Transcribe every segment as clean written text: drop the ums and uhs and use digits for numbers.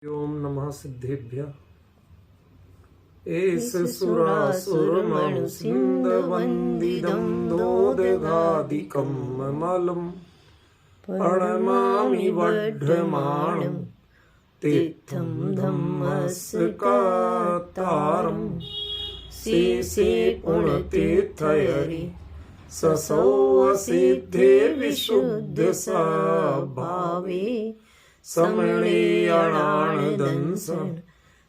ओम नमः सिद्धेभ्य एस सुरासुरमणुसिन्धवन्दितं दोदगादिकं ममलं प्रणमामि वढ्ढमाणं तीर्थं धम्मस्कातारं शेषे पुण्यतीर्थयरि ससौ सिद्धे विशुद्धस्वभावे समणेयणानदंसन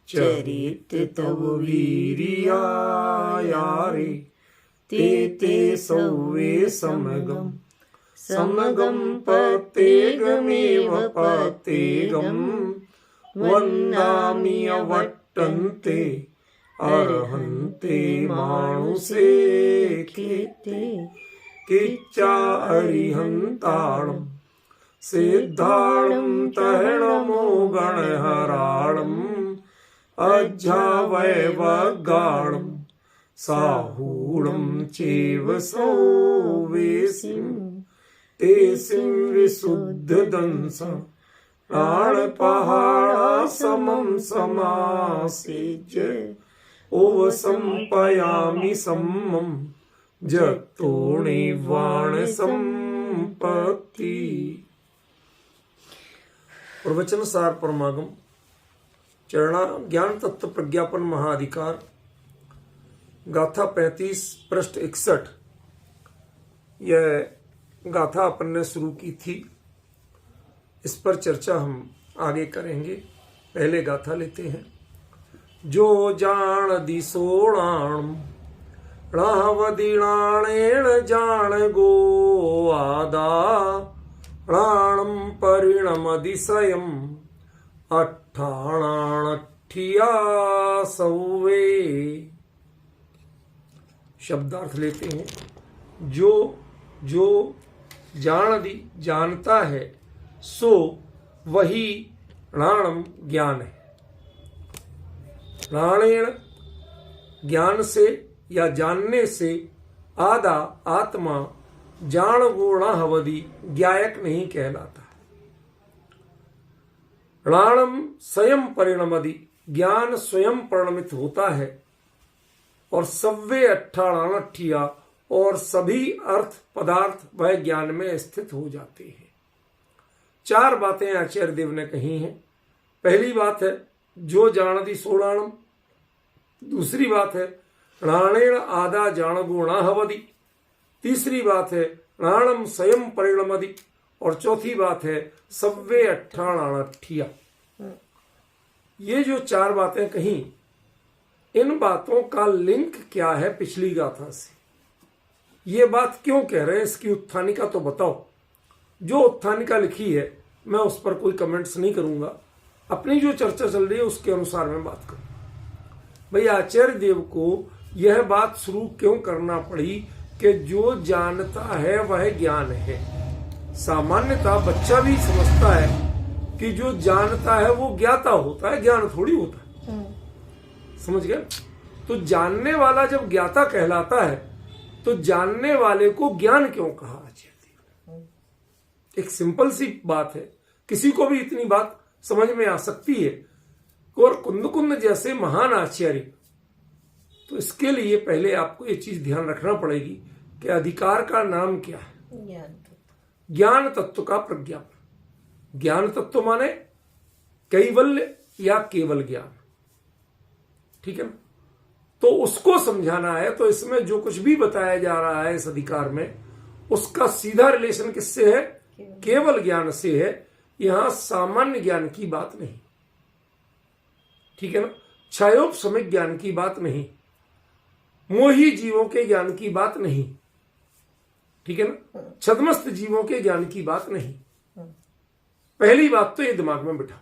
चरित तव वीर्यायारे ते सौवे समगम पतेगमेव पतेगम वन्दामि अवट्टन्ते अर्हन्ते मानुषे कीर्ते किच्चा अरिहन्ताणम् सिद्धाणं तरणमो गणहराणं अज्झावैवगाणं साहूणं चैव सौवेसिं तेसिं विशुद्धदंसं प्राणपहारासमं समासेज्य ओवसंपयामि सम्मं जगतोणिवाणसम्पत्ति। प्रवचन सार परमागम चरणा ज्ञान तत्व प्रज्ञापन महाधिकार गाथा 35 पृष्ठ 61। यह गाथा अपन ने शुरू की थी, इस पर चर्चा हम आगे करेंगे। पहले गाथा लेते हैं। जो जान दिसोणाण रावदिणाणेण जान गो आदा प्राणं परिणमदिशयम् अट्ठाणाठिया सौवे। शब्दार्थ लेते हैं। जो जानता है सो वही प्राणम ज्ञान है। प्राणेण ज्ञान से या जानने से आदा आत्मा जान गुणा हवदी ज्ञायक नहीं कहलाता। प्राणम स्वयं परिणमदि ज्ञान स्वयं परिणमित होता है। और सव्वे अट्ठाणठिया और सभी अर्थ पदार्थ वह ज्ञान में स्थित हो जाते हैं। 4 बातें आचार्य देव ने कही हैं। पहली बात है जो जानती सोणाणम। दूसरी बात है प्राणेण आदा जान गुणा हवदी। तीसरी बात है प्राणम स्वयं परिणमदि। और चौथी बात है सव्वे अट्ठाणठिया। ये जो 4 बातें कही, इन बातों का लिंक क्या है पिछली गाथा से? ये बात क्यों कह रहे हैं, इसकी उत्थानिका तो बताओ। जो उत्थानिका लिखी है मैं उस पर कोई कमेंट्स नहीं करूंगा। अपनी जो चर्चा चल रही है उसके अनुसार मैं बात करूं। भाई आचार्य देव को यह बात शुरू क्यों करना पड़ी कि जो जानता है वह ज्ञान है। सामान्यतः बच्चा भी समझता है कि जो जानता है वो ज्ञाता होता है, ज्ञान थोड़ी होता है। समझ गए? तो जानने वाला जब ज्ञाता कहलाता है तो जानने वाले को ज्ञान क्यों कहा आचार्य देव? एक सिंपल सी बात है, किसी को भी इतनी बात समझ में आ सकती है। और कुंद जैसे महान आचार्य, तो इसके लिए पहले आपको ये चीज ध्यान रखना पड़ेगी कि अधिकार का नाम क्या है। ज्ञान तत्व का प्रज्ञापन। ज्ञान तत्व माने कैवल्य या केवल ज्ञान, ठीक है ना? तो उसको समझाना है। तो इसमें जो कुछ भी बताया जा रहा है इस अधिकार में, उसका सीधा रिलेशन किससे है? केवल ज्ञान से है। यहां सामान्य ज्ञान की बात नहीं, ठीक है ना? क्षयोपशमिक ज्ञान की बात नहीं, मोही जीवों के ज्ञान की बात नहीं, ठीक है ना? छद्मस्त जीवों के ज्ञान की बात नहीं। पहली बात तो ये दिमाग में बिठाओ।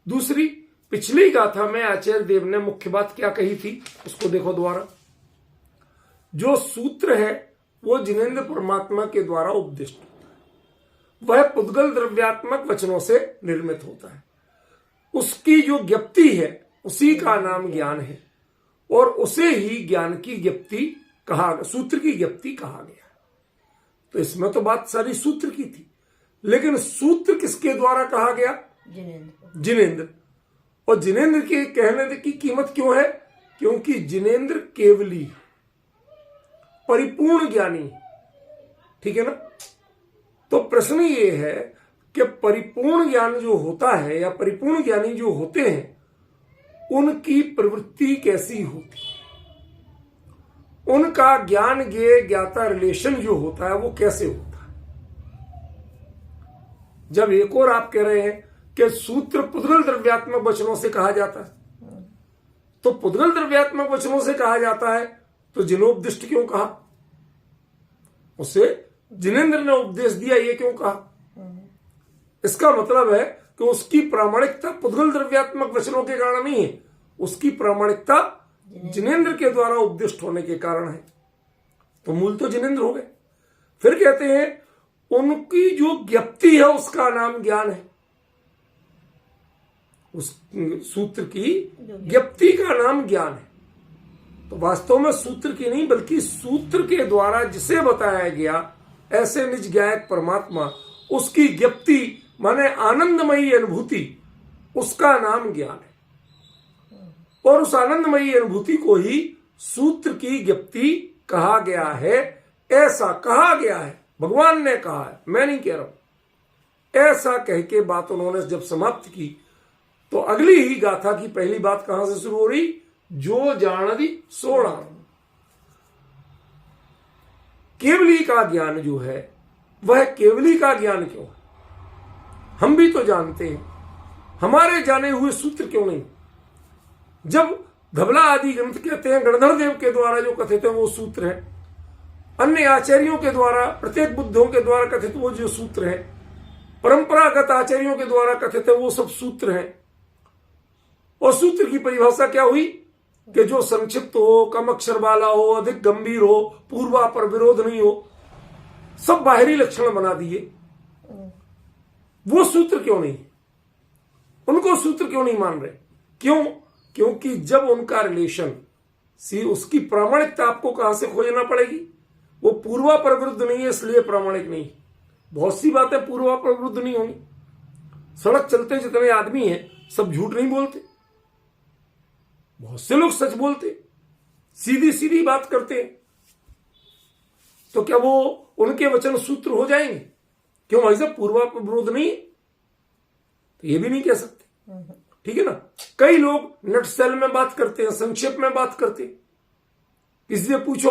दूसरी, पिछली गाथा में आचार्य देव ने मुख्य बात क्या कही थी उसको देखो दोबारा। जो सूत्र है वो जिनेंद्र परमात्मा के द्वारा उपदिष्ट होता है। वह पुद्गल द्रव्यात्मक वचनों से निर्मित होता है। उसकी जो ज्ञप्ति है उसी का नाम ज्ञान है। और उसे ही ज्ञान की ज्ञप्ति कहा, सूत्र की ज्ञप्ति कहा गया। तो इसमें तो बात सारी सूत्र की थी, लेकिन सूत्र किसके द्वारा कहा गया? जिनेंद्र। और जिनेंद्र के कहने की कीमत क्यों है? क्योंकि जिनेंद्र केवली परिपूर्ण ज्ञानी, ठीक है ना। तो प्रश्न ये है कि परिपूर्ण ज्ञान जो होता है या परिपूर्ण ज्ञानी जो होते हैं उनकी प्रवृत्ति कैसी होती है, उनका ज्ञान ज्ञेय ज्ञाता रिलेशन जो होता है वो कैसे होता है। जब एक और आप कह रहे हैं कि सूत्र पुद्गल द्रव्यात्मक वचनों से कहा जाता है, तो पुद्गल द्रव्यात्मक वचनों से कहा जाता है तो जिनोपदिष्ट क्यों कहा? उसे जिनेंद्र ने उपदेश दिया ये क्यों कहा? इसका मतलब है कि उसकी प्रामाणिकता पुद्गल द्रव्यात्मक वचनों के कारण नहीं है, उसकी प्रामाणिकता जिनेंद्र के द्वारा उपदिष्ट होने के कारण है। तो मूल तो जिनेंद्र हो गए। फिर कहते हैं उनकी जो ज्ञप्ति है उसका नाम ज्ञान है। उस सूत्र की ज्ञप्ति का नाम ज्ञान है। तो वास्तव में सूत्र की नहीं बल्कि सूत्र के द्वारा जिसे बताया गया ऐसे निज ज्ञायक परमात्मा, उसकी ज्ञप्ति माने आनंदमयी अनुभूति, उसका नाम ज्ञान है। और उस आनंदमयी अनुभूति को ही सूत्र की ज्ञप्ति कहा गया है। ऐसा कहा गया है, भगवान ने कहा है, मैं नहीं कह रहा हूं। ऐसा कह के बात उन्होंने जब समाप्त की तो अगली ही गाथा की पहली बात कहां से शुरू हो रही? जो जानदी सोड़ा। केवली का ज्ञान जो है वह केवली का ज्ञान क्यों है? हम भी तो जानते हैं, हमारे जाने हुए सूत्र क्यों नहीं? जब धबला आदि ग्रंथ कहते हैं गणधर देव के द्वारा जो कथित है वो सूत्र है, अन्य आचार्यों के द्वारा प्रत्येक बुद्धों के द्वारा कथित वो जो सूत्र है, परंपरागत आचार्यों के द्वारा कथित है वो सब सूत्र हैं। और सूत्र की परिभाषा क्या हुई कि जो संक्षिप्त हो, कम अक्षर वाला हो, अधिक गंभीर हो, पूर्वा पर विरोध नहीं हो, सब बाहरी लक्षण बना दिए। वो सूत्र क्यों नहीं? उनको सूत्र क्यों नहीं मान रहे? क्यों? क्योंकि जब उनका रिलेशन उसकी प्रामाणिकता आपको कहां से खोजना पड़ेगी? वो पूर्वा पर विरुद्ध नहीं है इसलिए प्रामाणिक नहीं। बहुत सी बातें पूर्वा पर विरुद्ध नहीं होंगी। सड़क चलते जितने आदमी हैं सब झूठ नहीं बोलते, बहुत से लोग सच बोलते, सीधी सीधी बात करते हैं। तो क्या वो उनके वचन सूत्र हो जाएंगे? क्यों भाई साहब पूर्वा पर विरोध नहीं है? तो ये भी नहीं कह सकते, ठीक है ना। कई लोग नटसेल में बात करते हैं, संक्षेप में बात करते हैं। किसी से पूछो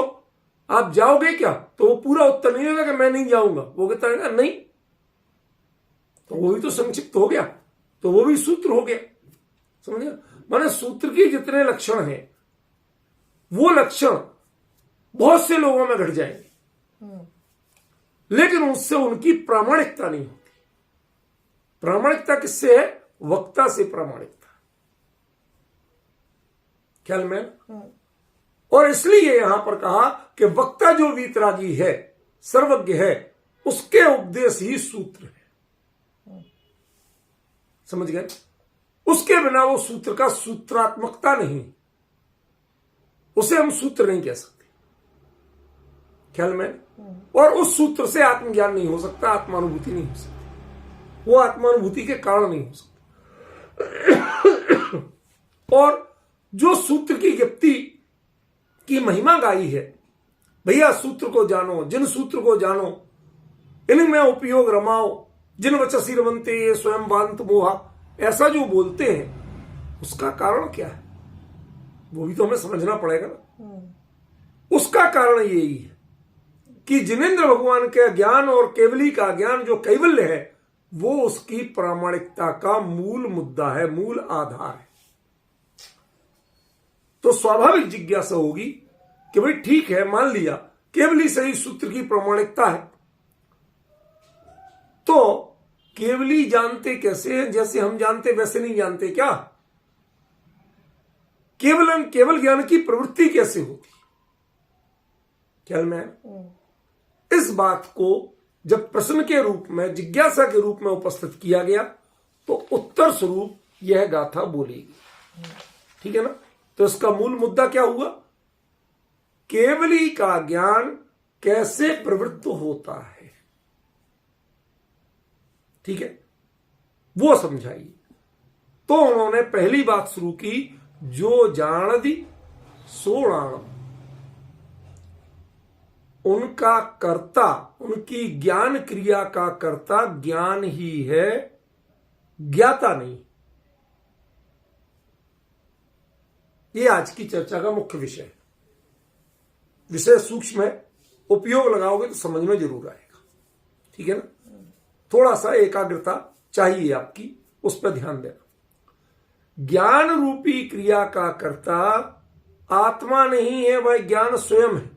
आप जाओगे क्या, तो वो पूरा उत्तर नहीं देगा कि मैं नहीं जाऊंगा, वो कहता है नहीं, तो वो भी तो संक्षिप्त हो गया, तो वो भी सूत्र हो गया। समझे? माने सूत्र के जितने लक्षण हैं वो लक्षण बहुत से लोगों में घट जाएंगे, लेकिन उससे उनकी प्रामाणिकता नहीं होती। प्रामाणिकता किससे है? वक्ता से प्रामाणिकता। ख्याल में? और इसलिए यहां पर कहा कि वक्ता जो वीतरागी है, सर्वज्ञ है, उसके उपदेश ही सूत्र है। समझ गए? उसके बिना वो सूत्र का सूत्रात्मकता नहीं, उसे हम सूत्र नहीं कह सकते। ख्याल में? और उस सूत्र से आत्मज्ञान नहीं हो सकता, आत्मानुभूति नहीं हो सकती, वो आत्मानुभूति के कारण नहीं हो सकता। और जो सूत्र की ज्ञप्ति की महिमा गाई है, भैया सूत्र को जानो, जिन सूत्र को जानो, इनमें उपयोग रमाओ, जिन वचसी रमनते ये स्वयं वांत मोहा, ऐसा जो बोलते हैं उसका कारण क्या है वो भी तो हमें समझना पड़ेगा ना। उसका कारण यही है कि जिनेंद्र भगवान के ज्ञान और केवली का ज्ञान जो कैवल्य है वो उसकी प्रामाणिकता का मूल मुद्दा है, मूल आधार है। तो स्वाभाविक जिज्ञासा होगी कि भाई ठीक है, मान लिया केवली सही सूत्र की प्रामाणिकता है, तो केवली जानते कैसे हैं? जैसे हम जानते वैसे नहीं जानते क्या? केवल ज्ञान की प्रवृत्ति कैसे होती? ख्याल में? इस बात को जब प्रश्न के रूप में, जिज्ञासा के रूप में उपस्थित किया गया तो उत्तर स्वरूप यह गाथा बोलेगी, ठीक है ना। तो इसका मूल मुद्दा क्या हुआ? केवली का ज्ञान कैसे प्रवृत्त होता है, ठीक है, वो समझाइए। तो उन्होंने पहली बात शुरू की, जो जान दी सो राणम। उनका कर्ता, उनकी ज्ञान क्रिया का कर्ता ज्ञान ही है, ज्ञाता नहीं। ये आज की चर्चा का मुख्य विषय है। विषय सूक्ष्म है, उपयोग लगाओगे तो समझ में जरूर आएगा। ठीक है ना? थोड़ा सा एकाग्रता चाहिए आपकी, उस पर ध्यान देना। ज्ञान रूपी क्रिया का कर्ता आत्मा नहीं है, वह ज्ञान स्वयं है।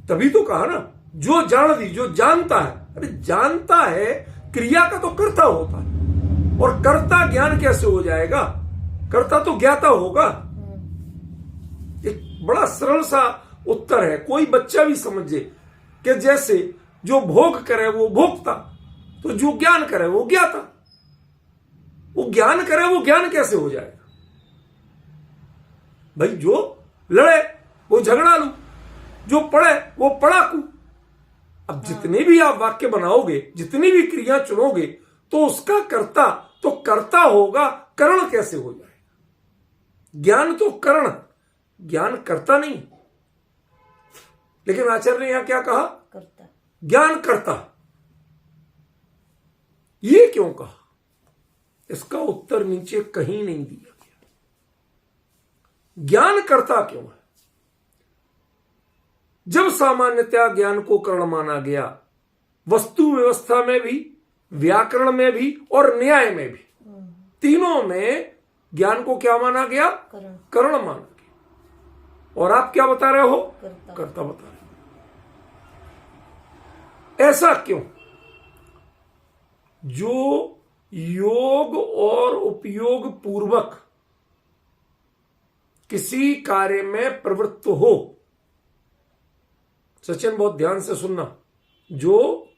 तभी तो कहा ना, जो जान दी, जो जानता है। अरे जानता है, क्रिया का तो कर्ता होता है, और कर्ता ज्ञान कैसे हो जाएगा? कर्ता तो ज्ञाता होगा। एक बड़ा सरल सा उत्तर है, कोई बच्चा भी समझे कि जैसे जो भोग करे वो भोक्ता, तो जो ज्ञान करे वो ज्ञाता। वो ज्ञान करे वो ज्ञान कैसे हो जाएगा? भाई जो लड़े वो झगड़ालू, जो पढ़े वो पढ़ाकू। अब जितने भी आप वाक्य बनाओगे, जितनी भी क्रिया चुनोगे, तो उसका कर्ता तो कर्ता होगा, करण कैसे हो जाएगा? ज्ञान तो करण, ज्ञान करता नहीं। लेकिन आचार्य ने यहां क्या कहा? करता। ज्ञान करता। ये क्यों कहा? इसका उत्तर नीचे कहीं नहीं दिया गया। ज्ञान करता क्यों है? जब सामान्यतया ज्ञान को करण माना गया, वस्तु व्यवस्था में भी, व्याकरण में भी और न्याय में भी, तीनों में ज्ञान को क्या माना गया? करण माना गया। और आप क्या बता रहे हो? कर्ता बता रहे हो। ऐसा क्यों? जो योग और उपयोग पूर्वक किसी कार्य में प्रवृत्त हो, सचिन बहुत ध्यान से सुनना, जो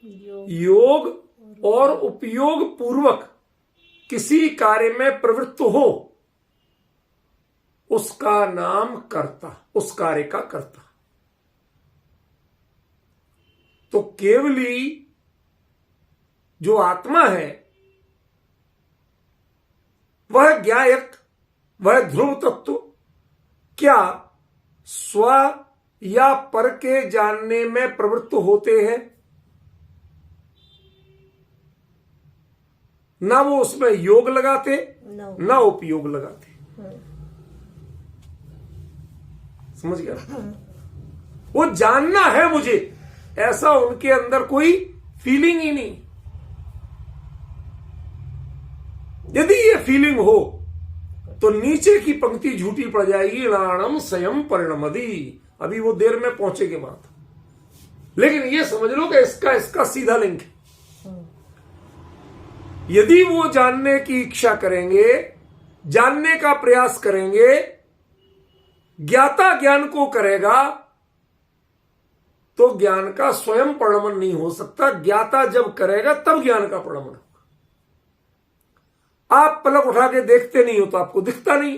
योग और उपयोग पूर्वक किसी कार्य में प्रवृत्त हो, उसका नाम कर्ता, उस कार्य का कर्ता। तो केवली जो आत्मा है वह ज्ञायक, वह ध्रुव तत्व क्या स्व या पर के जानने में प्रवृत्त होते हैं? ना वो उसमें योग लगाते, ना उपयोग लगाते। समझ गया? वो जानना है मुझे, ऐसा उनके अंदर कोई फीलिंग ही नहीं। यदि ये फीलिंग हो तो नीचे की पंक्ति झूठी पड़ जाएगी, राणम स्वयं परिणमति। अभी वो देर में पहुंचेगी बात, लेकिन ये समझ लो कि इसका सीधा लिंक है। यदि वो जानने की इच्छा करेंगे, जानने का प्रयास करेंगे, ज्ञाता ज्ञान को करेगा, तो ज्ञान का स्वयं परिणमन नहीं हो सकता। ज्ञाता जब करेगा तब ज्ञान का परिणमन होगा। आप पलक उठा के देखते नहीं हो तो आपको दिखता नहीं।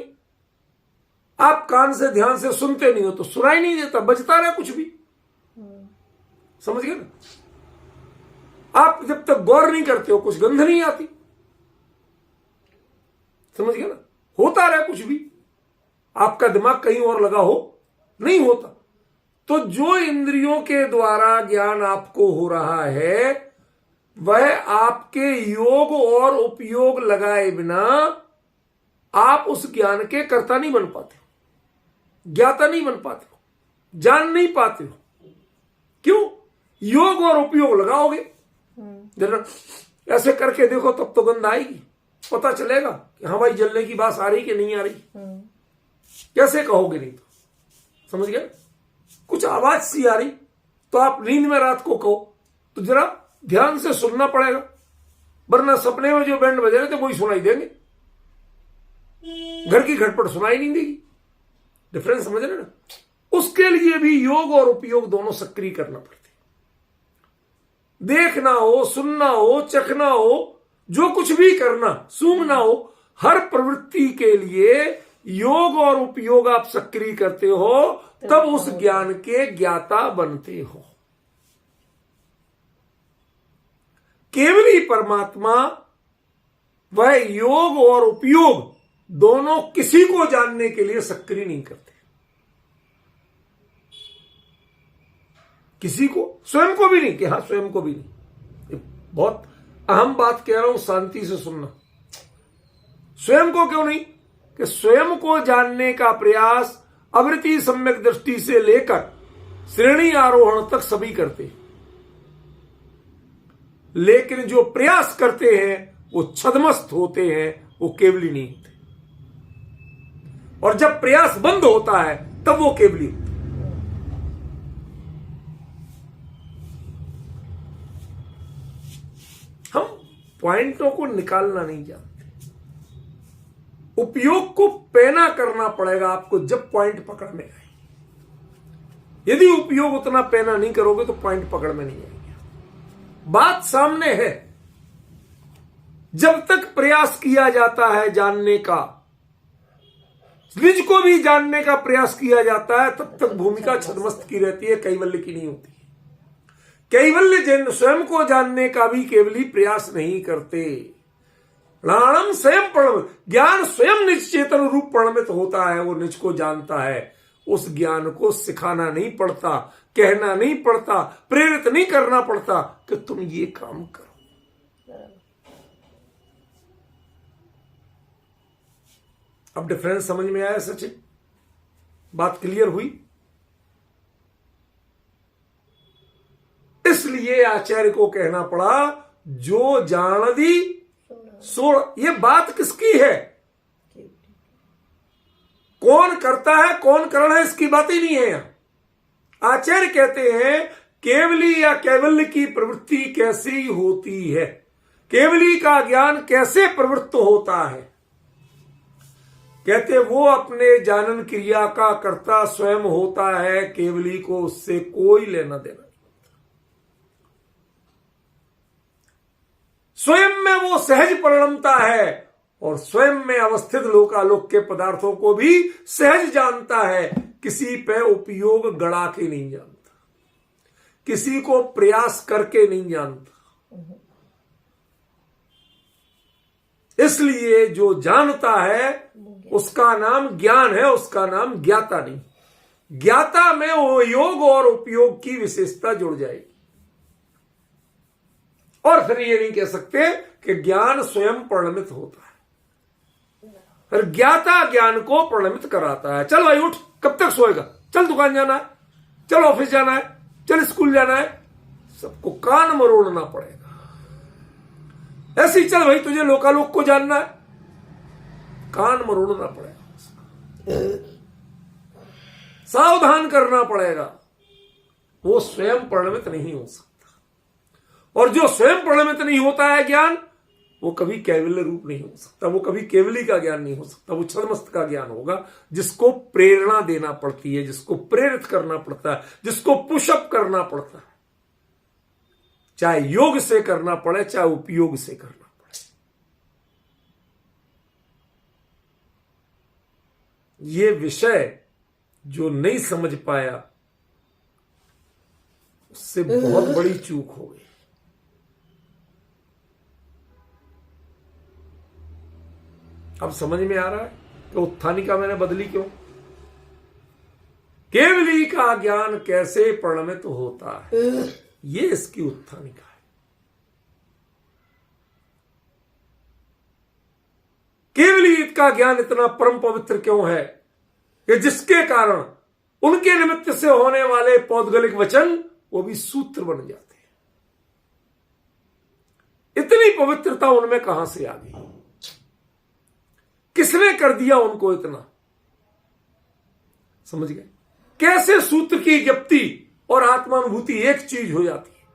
आप कान से ध्यान से सुनते नहीं हो तो सुनाई नहीं देता, बजता रहा कुछ भी। समझ गए ना? आप जब तक गौर नहीं करते हो कुछ गंध नहीं आती। समझ गए ना? होता रहा कुछ भी, आपका दिमाग कहीं और लगा हो, नहीं होता। तो जो इंद्रियों के द्वारा ज्ञान आपको हो रहा है, वह आपके योग और उपयोग लगाए बिना आप उस ज्ञान के कर्ता नहीं बन पाते हो, ज्ञाता नहीं बन पाते हो, जान नहीं पाते हो। क्यों? योग और उपयोग लगाओगे, जरा ऐसे करके देखो तब तो गंध आएगी, पता चलेगा कि हाँ भाई जलने की बात आ रही कि नहीं आ रही। कैसे कहोगे? नहीं तो समझ गए? कुछ आवाज सी आ रही तो आप नींद में रात को कहो तो जरा ध्यान से सुनना पड़ेगा, वरना सपने में जो बैंड बजे रहे थे वही सुनाई देंगे, घर की घटपट सुनाई नहीं देगी। डिफरेंस समझ रहे ना? उसके लिए भी योग और उपयोग दोनों सक्रिय करना पड़ते। देखना हो, सुनना हो, चखना हो, जो कुछ भी करना, सूंघना हो, हर प्रवृत्ति के लिए योग और उपयोग आप सक्रिय करते हो, तब उस ज्ञान के ज्ञाता बनते हो। केवली परमात्मा वह योग और उपयोग दोनों किसी को जानने के लिए सक्रिय नहीं करते। किसी को, स्वयं को भी नहीं, कि हाँ स्वयं को भी नहीं। बहुत अहम बात कह रहा हूं, शांति से सुनना। स्वयं को क्यों नहीं? कि स्वयं को जानने का प्रयास अवृत्ति सम्यक दृष्टि से लेकर श्रेणी आरोहण तक सभी करते हैं, लेकिन जो प्रयास करते हैं वो छद्मस्त होते हैं, वो केवली नहीं होते। और जब प्रयास बंद होता है तब वो केवली होते। हम पॉइंटों को निकालना नहीं जानते। उपयोग को पैना करना पड़ेगा आपको जब पॉइंट पकड़ में आए। यदि उपयोग उतना पैना नहीं करोगे तो पॉइंट पकड़ में नहीं आएंगे। बात सामने है। जब तक प्रयास किया जाता है जानने का, निज को भी जानने का प्रयास किया जाता है, तब तक भूमिका छद्मस्त की रहती है, कैवल्य की नहीं होती। कैवल्य जन स्वयं को जानने का भी केवली प्रयास नहीं करते। प्राणम स्वयं प्रणम, ज्ञान स्वयं निज चेतन रूप प्रणमित होता है, वो निज को जानता है। उस ज्ञान को सिखाना नहीं पड़ता, कहना नहीं पड़ता, प्रेरित नहीं करना पड़ता कि तुम ये काम करो। अब डिफरेंस समझ में आया सचिन? बात क्लियर हुई? इसलिए आचार्य को कहना पड़ा जो जान दी सोड़। ये बात किसकी है? कौन करता है कौन करण है इसकी बात ही नहीं है यहां। आचार्य कहते हैं केवली या कैवल्य की प्रवृत्ति कैसी होती है, केवली का ज्ञान कैसे प्रवृत्त होता है। कहते वो अपने जानन क्रिया का कर्ता स्वयं होता है, केवली को उससे कोई लेना देना नहीं। स्वयं में वो सहज परिणमता है और स्वयं में अवस्थित लोकालोक के पदार्थों को भी सहज जानता है। किसी पे उपयोग गड़ा के नहीं जानता, किसी को प्रयास करके नहीं जानता। इसलिए जो जानता है उसका नाम ज्ञान है, उसका नाम ज्ञाता नहीं। ज्ञाता में वो योग और उपयोग की विशेषता जुड़ जाएगी। और फिर ये नहीं कह सकते कि ज्ञान स्वयं परिणमित होता है, फिर ज्ञाता ज्ञान को परिणमित कराता है। चल भाई उठ, कब तक सोएगा? चल दुकान जाना है, चल ऑफिस जाना है, चल स्कूल जाना है। सबको कान मरोड़ना पड़ेगा। ऐसे ही चल भाई तुझे लोकालोक को जानना है, कान मरोड़ना पड़ेगा, सावधान करना पड़ेगा। वो स्वयं परिणमित नहीं हो सकता। और जो स्वयं परिणमित नहीं होता है ज्ञान, वो कभी कैवल्य रूप नहीं हो सकता, वो कभी केवली का ज्ञान नहीं हो सकता। वो छद्मस्त का ज्ञान होगा, जिसको प्रेरणा देना पड़ती है, जिसको प्रेरित करना पड़ता है, जिसको पुशअप करना पड़ता है, चाहे योग से करना पड़े चाहे उपयोग से करना पड़े। ये विषय जो नहीं समझ पाया उससे बहुत बड़ी चूक हो गई। अब समझ में आ रहा है कि उत्थानिका मैंने बदली क्यों। केवली का ज्ञान कैसे परिणमित होता है, ये इसकी उत्थानिका है। केवली का ज्ञान इतना परम पवित्र क्यों है कि जिसके कारण उनके निमित्त से होने वाले पौद्गलिक वचन वो भी सूत्र बन जाते हैं। इतनी पवित्रता उनमें कहां से आ गई? किसने कर दिया उनको इतना? समझ गए कैसे सूत्र की ज्ञप्ति और आत्मानुभूति एक चीज हो जाती है?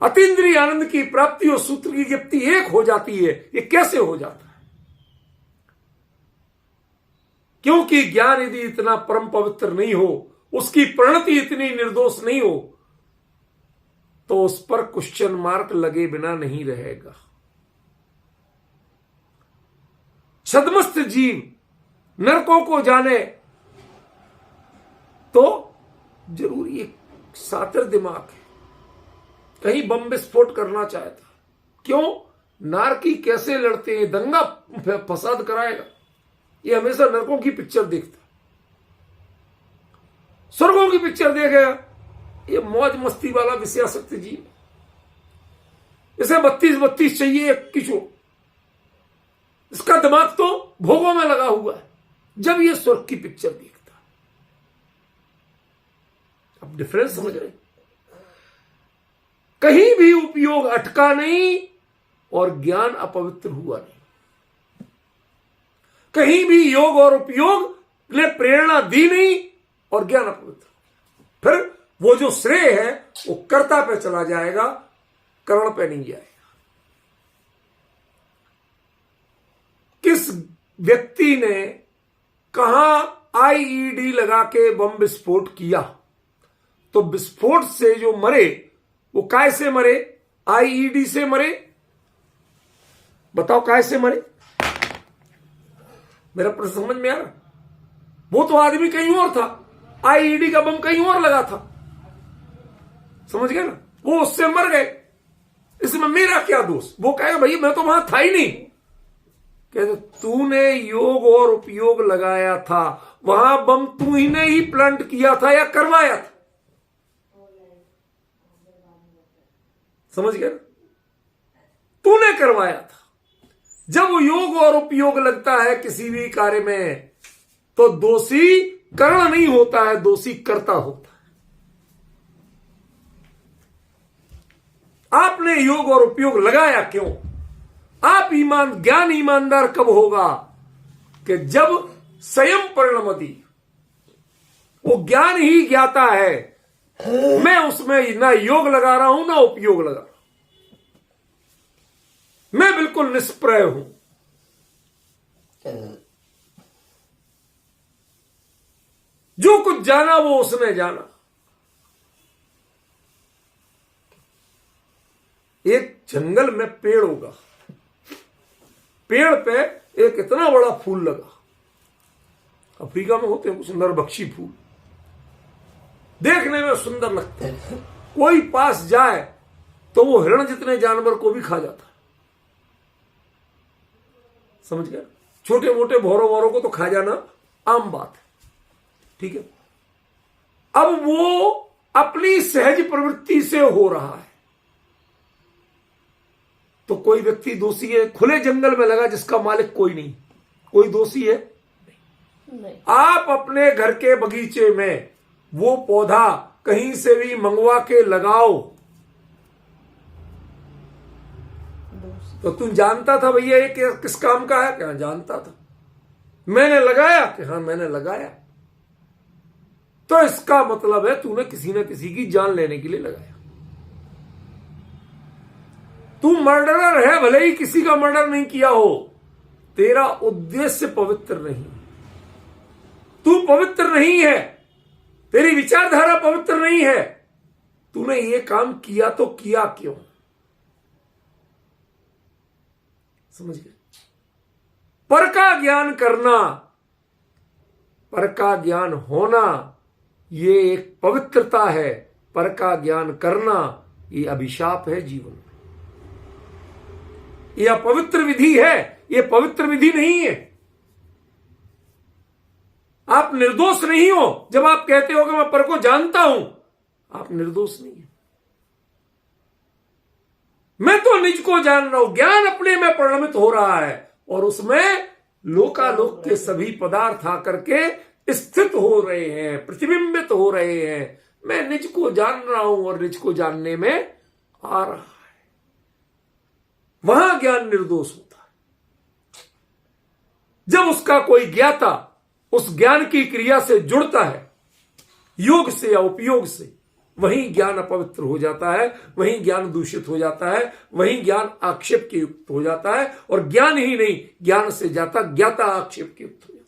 अतीन्द्रिय आनंद की प्राप्ति और सूत्र की ज्ञप्ति एक हो जाती है। ये कैसे हो जाता है? क्योंकि ज्ञान यदि इतना परम पवित्र नहीं हो, उसकी परिणति इतनी निर्दोष नहीं हो, तो उस पर क्वेश्चन मार्क लगे बिना नहीं रहेगा। छद्मस्त जीव नरकों को जाने तो जरूरी एक सातिर दिमाग है। कहीं बम विस्फोट करना चाहता, क्यों? नारकी कैसे लड़ते हैं, दंगा फसाद कराएगा, ये हमेशा नरकों की पिक्चर देखता, स्वर्गों की पिक्चर देखेगा, ये मौज मस्ती वाला विषयासक्त जीव। इसे 32 चाहिए एक किशोर, इसका दिमाग तो भोगों में लगा हुआ है जब ये स्वर्ग की पिक्चर देखता। अब डिफरेंस समझ रहे? कहीं भी उपयोग अटका नहीं और ज्ञान अपवित्र हुआ नहीं। कहीं भी योग और उपयोग ने प्रेरणा दी नहीं और ज्ञान अपवित्र। फिर वो जो श्रेय है वो कर्ता पे चला जाएगा, करण पे नहीं जाएगा। किस व्यक्ति ने कहां आईईडी लगा के बम विस्फोट किया? तो विस्फोट से जो मरे वो काय से मरे? आईईडी से मरे। बताओ काय से मरे? मेरा प्रश्न समझ में आ रहा? वो तो आदमी कहीं और था, आईईडी का बम कहीं और लगा था, समझ गए ना? वो उससे मर गए, इसमें मेरा क्या दोष? वो कहेगा भाई मैं तो वहां था ही नहीं। कहते तूने योग और उपयोग लगाया था, वहां बम तू ही ने ही प्लांट किया था या करवाया था? समझ गए ना? तूने करवाया था। जब योग और उपयोग लगता है किसी भी कार्य में तो दोषी करण नहीं होता है, दोषी कर्ता होता है। आपने योग और उपयोग लगाया क्यों? आप ज्ञान ईमानदार कब होगा? कि जब स्वयं परिणमति, वो ज्ञान ही ज्ञाता है, मैं उसमें ना योग लगा रहा हूं ना उपयोग लगा रहा हूं, मैं बिल्कुल निष्प्रय हूं। जो कुछ जाना वो उसने जाना। एक जंगल में पेड़ होगा, पेड़ पे एक इतना बड़ा फूल लगा, अफ्रीका में होते हैं सुंदर बख्शी फूल, देखने में सुंदर लगते हैं। कोई पास जाए तो वो हिरण जितने जानवर को भी खा जाता है, समझ गया? छोटे मोटे भौरों वौरों को तो खा जाना आम बात है, ठीक है। अब वो अपनी सहज प्रवृत्ति से हो रहा है, तो कोई व्यक्ति दोषी है? खुले जंगल में लगा जिसका मालिक कोई नहीं, कोई दोषी है? नहीं। आप अपने घर के बगीचे में वो पौधा कहीं से भी मंगवा के लगाओ, तो तुम जानता था भैया ये किस काम का है? क्या जानता था? मैंने लगाया कि हाँ मैंने लगाया, तो इसका मतलब है तूने किसी न किसी की जान लेने के लिए लगाया। तू मर्डरर है, भले ही किसी का मर्डर नहीं किया हो, तेरा उद्देश्य पवित्र नहीं, तू पवित्र नहीं है, तेरी विचारधारा पवित्र नहीं है, तूने ये काम किया तो किया क्यों? समझ गए? पर का ज्ञान करना, पर का ज्ञान होना, ये एक पवित्रता है। पर का ज्ञान करना ये अभिशाप है जीवन में, यह पवित्र विधि है, यह पवित्र विधि नहीं है। आप निर्दोष नहीं हो जब आप कहते हो कि मैं पर को जानता हूं, आप निर्दोष नहीं है। मैं तो निज को जान रहा हूं, ज्ञान अपने में परिणमित हो रहा है और उसमें लोकालोक के सभी पदार्थ आकर के स्थित हो रहे हैं, प्रतिबिंबित हो रहे हैं। मैं निज को जान रहा हूं और निज को जानने में आ रहा है, वहां ज्ञान निर्दोष होता है। जब उसका कोई ज्ञाता उस ज्ञान की क्रिया से जुड़ता है, योग से या उपयोग से, वहीं ज्ञान अपवित्र हो जाता है, वहीं ज्ञान दूषित हो जाता है, वहीं ज्ञान आक्षेप के युक्त हो जाता है। और ज्ञान ही नहीं, ज्ञान से जाता ज्ञाता आक्षेप के युक्त हो जाता है।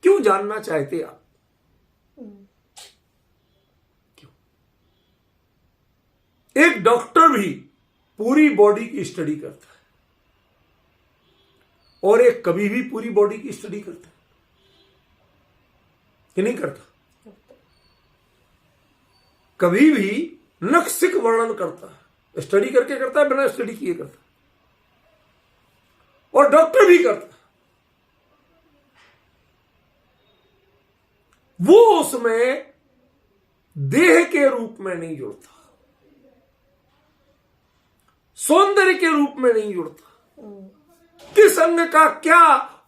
क्यों जानना चाहते आप? क्यों? एक डॉक्टर भी पूरी बॉडी की स्टडी करता है और एक कभी भी पूरी बॉडी की स्टडी करता है कि नहीं करता? कभी भी नक्सिक वर्णन करता है, स्टडी करके करता है, बिना स्टडी किए करता है, और डॉक्टर भी करता है। वो उसमें देह के रूप में नहीं जुड़ता, सौंदर्य के रूप में नहीं जुड़ता, किस अंग का क्या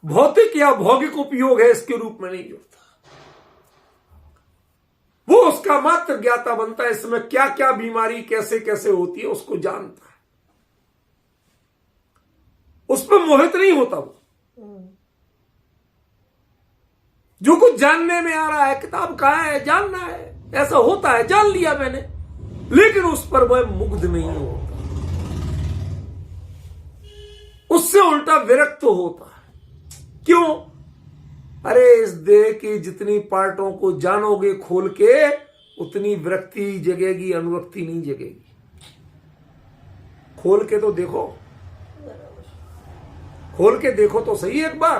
भौतिक या भौतिक उपयोग है इसके रूप में नहीं जुड़ता। वो उसका मात्र ज्ञाता बनता है, इसमें क्या क्या बीमारी कैसे कैसे होती है उसको जानता है, उस पर मोहित नहीं होता। वो जो कुछ जानने में आ रहा है, किताब कहाँ है, जानना है, ऐसा होता है, जान लिया मैंने, लेकिन उस पर वह मुग्ध नहीं होता, उससे उल्टा विरक्त होता है। क्यों? अरे इस देह की जितनी पार्टों को जानोगे खोल के, उतनी विरक्ति जगेगी, अनुरक्ति नहीं जगेगी। खोल के तो देखो, खोल के देखो तो सही एक बार,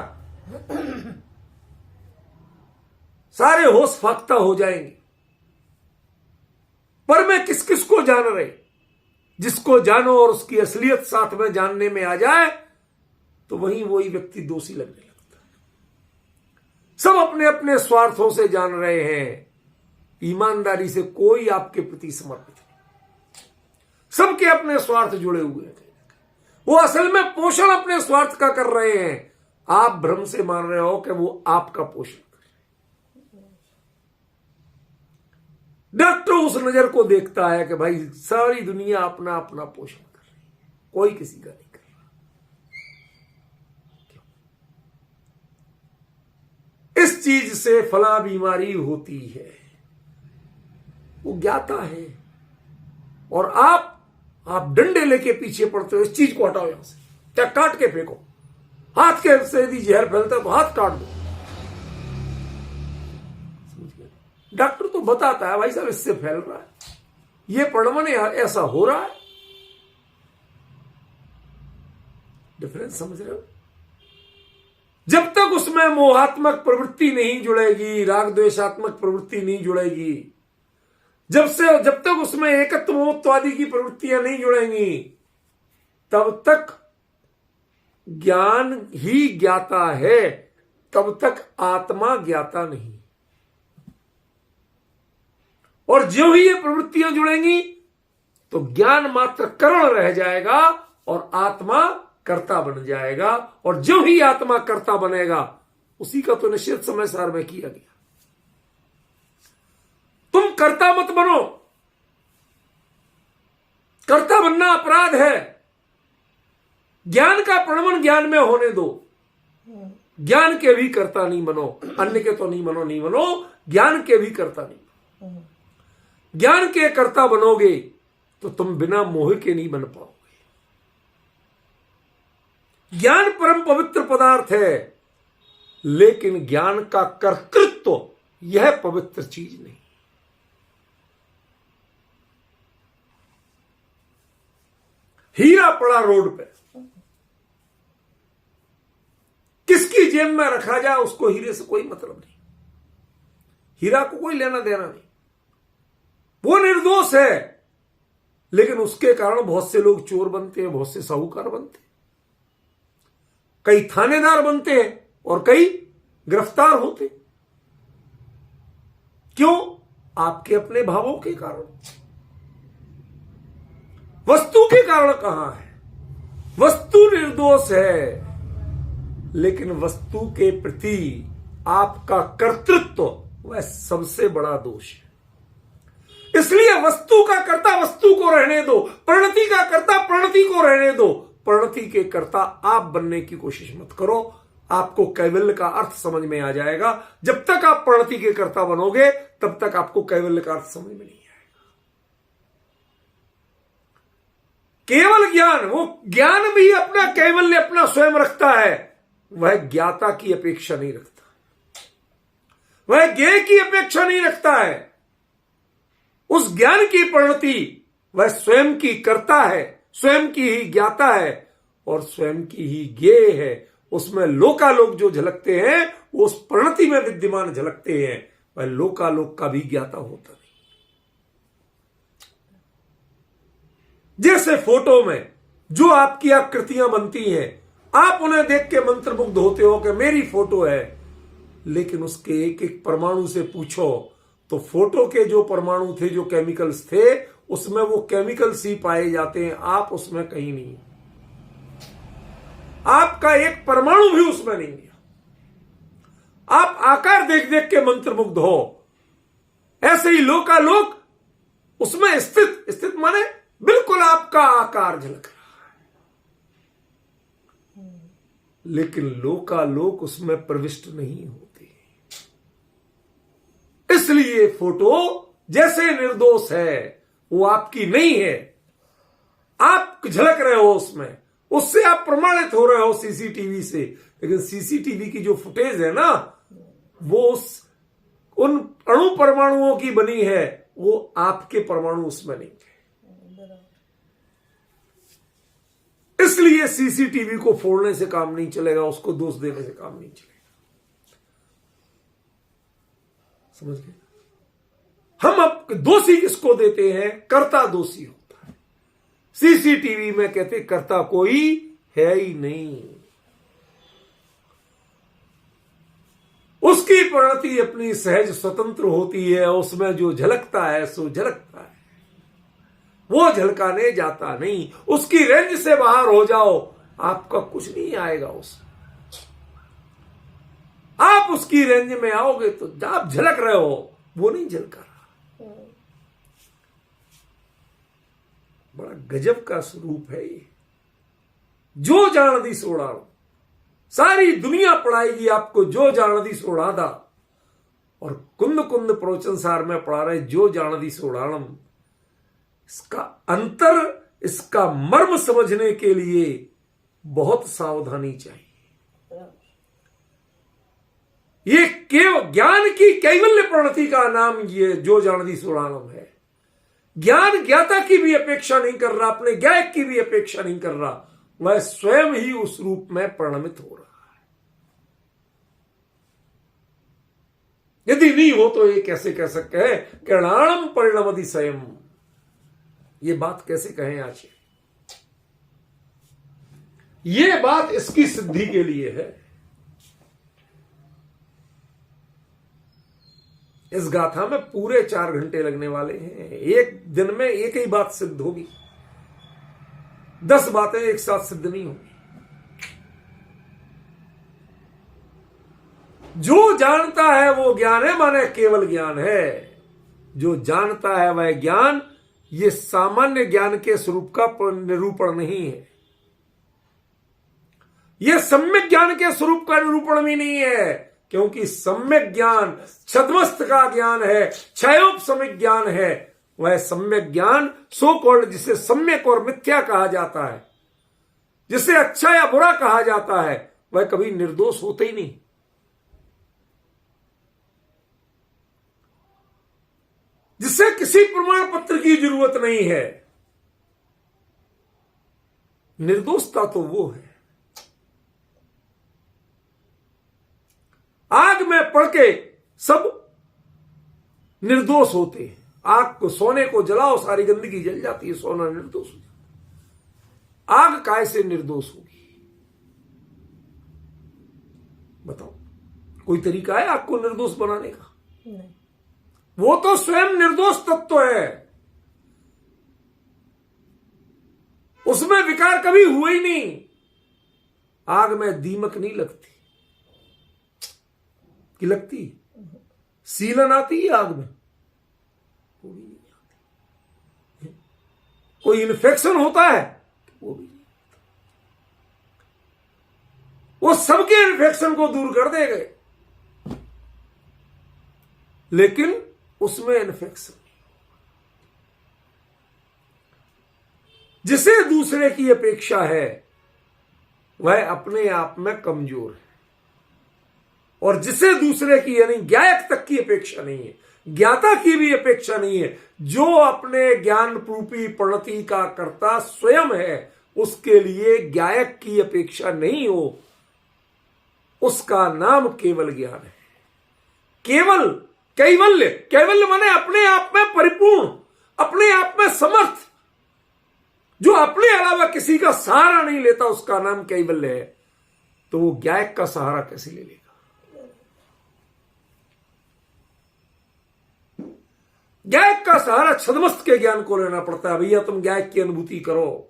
सारे होश फाख्ता हो जाएंगे। पर मैं किस किस को जान रहे, जिसको जानो और उसकी असलियत साथ में जानने में आ जाए तो वही व्यक्ति दोषी लगने लगता है। सब अपने अपने स्वार्थों से जान रहे हैं, ईमानदारी से कोई आपके प्रति समर्पित नहीं, सबके अपने स्वार्थ जुड़े हुए हैं। वो असल में पोषण अपने स्वार्थ का कर रहे हैं, आप भ्रम से मान रहे हो कि वो आपका पोषण कर रहे हैं। डॉक्टर उस नजर को देखता है कि भाई सारी दुनिया अपना अपना पोषण कर रही है, कोई किसी का नहीं कर रहा। इस चीज से फला बीमारी होती है, वो ज्ञाता है, और आप डंडे लेके पीछे पड़ते हो, इस चीज को हटाओ यहां से, क्या काट के फेंको, हाथ के से यदि जहर फैलता है तो हाथ काट दो। डॉक्टर तो बताता है भाई साहब इससे फैल रहा है, ये परिणाम ऐसा हो रहा है। डिफरेंस समझ रहे हो? जब तक उसमें मोहात्मक प्रवृत्ति नहीं जुड़ेगी, राग द्वेषात्मक प्रवृत्ति नहीं जुड़ेगी, जब तक उसमें एकत्वत्वादि की प्रवृत्तियां नहीं जुड़ेंगी, तब तक ज्ञान ही ज्ञाता है, तब तक आत्मा ज्ञाता नहीं। और जो ही ये प्रवृत्तियां जुड़ेंगी तो ज्ञान मात्र करण रह जाएगा और आत्मा कर्ता बन जाएगा। और जो ही आत्मा कर्ता बनेगा उसी का तो निश्चित समय सार में किया गया। तुम कर्ता मत बनो, कर्ता बनना अपराध है। ज्ञान का प्रणमन ज्ञान में होने दो, ज्ञान के भी कर्ता नहीं बनो, अन्य के तो नहीं बनो, ज्ञान के भी कर्ता नहीं बनो। ज्ञान के कर्ता बनोगे तो तुम बिना मोह के नहीं बन पाओगे। ज्ञान परम पवित्र पदार्थ है, लेकिन ज्ञान का कर्तृत्व यह पवित्र चीज नहीं। हीरा पड़ा रोड पे, किसकी जेब में रखा जाए उसको हीरे से कोई मतलब नहीं, हीरा को कोई लेना देना नहीं, वो निर्दोष है। लेकिन उसके कारण बहुत से लोग चोर बनते हैं, बहुत से साहूकार बनते हैं, कई थानेदार बनते हैं और कई गिरफ्तार होते। क्यों? आपके अपने भावों के कारण। वस्तु के कारण कहां है? वस्तु निर्दोष है, लेकिन वस्तु के प्रति आपका कर्तृत्व वह सबसे बड़ा दोष है। इसलिए वस्तु का कर्ता वस्तु को रहने दो, प्रणति का कर्ता प्रणति को रहने दो। प्रणति के कर्ता आप बनने की कोशिश मत करो, आपको कैवल्य का अर्थ समझ में आ जाएगा। जब तक आप प्रणति के कर्ता बनोगे तब तक आपको कैवल्य का अर्थ समझ में नहीं आएगा। केवल ज्ञान, वो ज्ञान भी अपना कैवल्य अपना स्वयं रखता है, वह ज्ञाता की अपेक्षा नहीं रखता, वह ज्ञेय की अपेक्षा नहीं रखता है। उस ज्ञान की परिणति वह स्वयं की कर्ता है, स्वयं की ही ज्ञाता है और स्वयं की ही ज्ञेय है। उसमें लोकालोक जो झलकते हैं वो उस परिणति में विद्यमान झलकते हैं, वह लोकालोक का भी ज्ञाता होता नहीं। जैसे फोटो में जो आपकी आकृतियां बनती हैं, आप उन्हें देख के मंत्रमुग्ध होते हो कि मेरी फोटो है, लेकिन उसके एक एक परमाणु से पूछो तो फोटो के जो परमाणु थे, जो केमिकल्स थे, उसमें वो केमिकल्स ही पाए जाते हैं, आप उसमें कहीं नहीं। आपका एक परमाणु भी उसमें नहीं है। आप आकार देख देख के मंत्रमुग्ध हो। ऐसे ही लोकालोक उसमें स्थित माने बिल्कुल आपका आकार झलक रहा है, लेकिन लोकालोक उसमें प्रविष्ट नहीं होते। इसलिए फोटो जैसे निर्दोष है, वो आपकी नहीं है। आप झलक रहे हो उसमें, उससे आप प्रमाणित हो रहे हो सीसीटीवी से, लेकिन सीसीटीवी की जो फुटेज है ना, वो उन अणु परमाणुओं की बनी है, वो आपके परमाणु उसमें नहीं है। इसलिए सीसीटीवी को फोड़ने से काम नहीं चलेगा, उसको दोष देने से काम नहीं चलेगा। समझ गए? हम अब दोषी किसको देते हैं? कर्ता दोषी होता है। सीसीटीवी में कहते कर्ता कोई है ही नहीं, उसकी परिणति अपनी सहज स्वतंत्र होती है, उसमें जो झलकता है सो झलकता है, वो झलकाने जाता नहीं। उसकी रेंज से बाहर हो जाओ, आपका कुछ नहीं आएगा उसमें। आप उसकी रेंज में आओगे तो आप झलक रहे हो, वो नहीं झलका रहा। बड़ा गजब का स्वरूप है ये। जो जान दी सोड़ाड़ो, सारी दुनिया पढ़ाएगी आपको जो जान दी सोड़ादा। और कुंद कुंद प्रवचन सार में पढ़ा रहे जो जान दी सोड़ाणम। इसका अंतर, इसका मर्म समझने के लिए बहुत सावधानी चाहिए। ये ज्ञान की कैवल्य प्रणति का नाम ये जो जान दी सोड़ाणम है। ज्ञान ज्ञाता की भी अपेक्षा नहीं कर रहा, अपने ज्ञायक की भी अपेक्षा नहीं कर रहा, वह स्वयं ही उस रूप में परिणमित हो रहा है। यदि नहीं हो तो ये कैसे कह सकते हैं किरणाणम परिणमति स्वयं? ये बात कैसे कहें आज? ये बात इसकी सिद्धि के लिए है। इस गाथा में पूरे 4 घंटे लगने वाले हैं। एक दिन में एक ही बात सिद्ध होगी, 10 बातें एक साथ सिद्ध नहीं होगी। जो जानता है वो ज्ञान है, माने केवल ज्ञान है। जो जानता है वह ज्ञान, ये सामान्य ज्ञान के स्वरूप का निरूपण नहीं है। यह सम्यक ज्ञान के स्वरूप का निरूपण भी नहीं है, क्योंकि सम्यक ज्ञान छद्मस्त का ज्ञान है, क्षयोपशमिक ज्ञान है। वह सम्यक ज्ञान सो कॉल्ड, जिसे सम्यक और मिथ्या कहा जाता है, जिसे अच्छा या बुरा कहा जाता है, वह कभी निर्दोष होते ही नहीं। जिसे किसी प्रमाण पत्र की जरूरत नहीं है, निर्दोषता तो वो है। आग में पड़ के सब निर्दोष होते हैं। आग को, सोने को जलाओ, सारी गंदगी जल जाती है, सोना निर्दोष हो जाता है। आग काय से निर्दोष होगी? बताओ, कोई तरीका है आग को निर्दोष बनाने का? नहीं। वो तो स्वयं निर्दोष तत्व है, उसमें विकार कभी हुआ ही नहीं। आग में दीमक नहीं लगती कि लगती? सीलन आती है आग में? वो भी नहीं आती। कोई इन्फेक्शन होता है? वो भी नहीं होता। वो सबके इन्फेक्शन को दूर कर देंगे, लेकिन उसमें इन्फेक्शन नहीं। जिसे दूसरे की अपेक्षा है वह अपने आप में कमजोर है, और जिसे दूसरे की यानी ज्ञायक तक की अपेक्षा नहीं है, ज्ञाता की भी अपेक्षा नहीं है, जो अपने ज्ञान रूपी प्रणति का कर्ता स्वयं है, उसके लिए ज्ञायक की अपेक्षा नहीं हो, उसका नाम केवल ज्ञान है। केवल, कैवल्य, कैवल्य माने अपने आप में परिपूर्ण, अपने आप में समर्थ, जो अपने अलावा किसी का सहारा नहीं लेता उसका नाम कैवल्य है, तो वो ज्ञायक का सहारा कैसे ले लेगा? ज्ञायक का सहारा छदमस्त के ज्ञान को लेना पड़ता है। भैया तुम ज्ञायक की अनुभूति करो।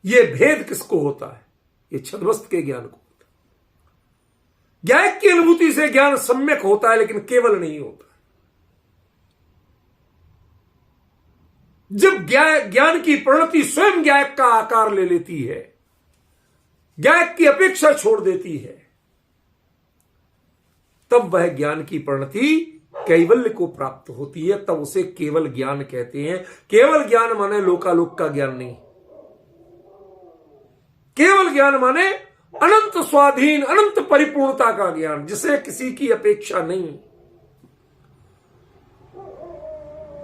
ये भेद किसको होता है? ये छदमस्त के ज्ञान को होता है। ज्ञायक की अनुभूति से ज्ञान सम्यक होता है, लेकिन केवल नहीं होता। जब ज्ञान की परिणति स्वयं ज्ञायक का आकार ले लेती है, ज्ञायक की अपेक्षा छोड़ देती है, तब वह ज्ञान की परिणति कैवल्य को प्राप्त होती है। तब उसे केवल ज्ञान कहते हैं। केवल ज्ञान माने लोकालोक का ज्ञान नहीं। केवल ज्ञान माने अनंत स्वाधीन, अनंत परिपूर्णता का ज्ञान, जिसे किसी की अपेक्षा नहीं,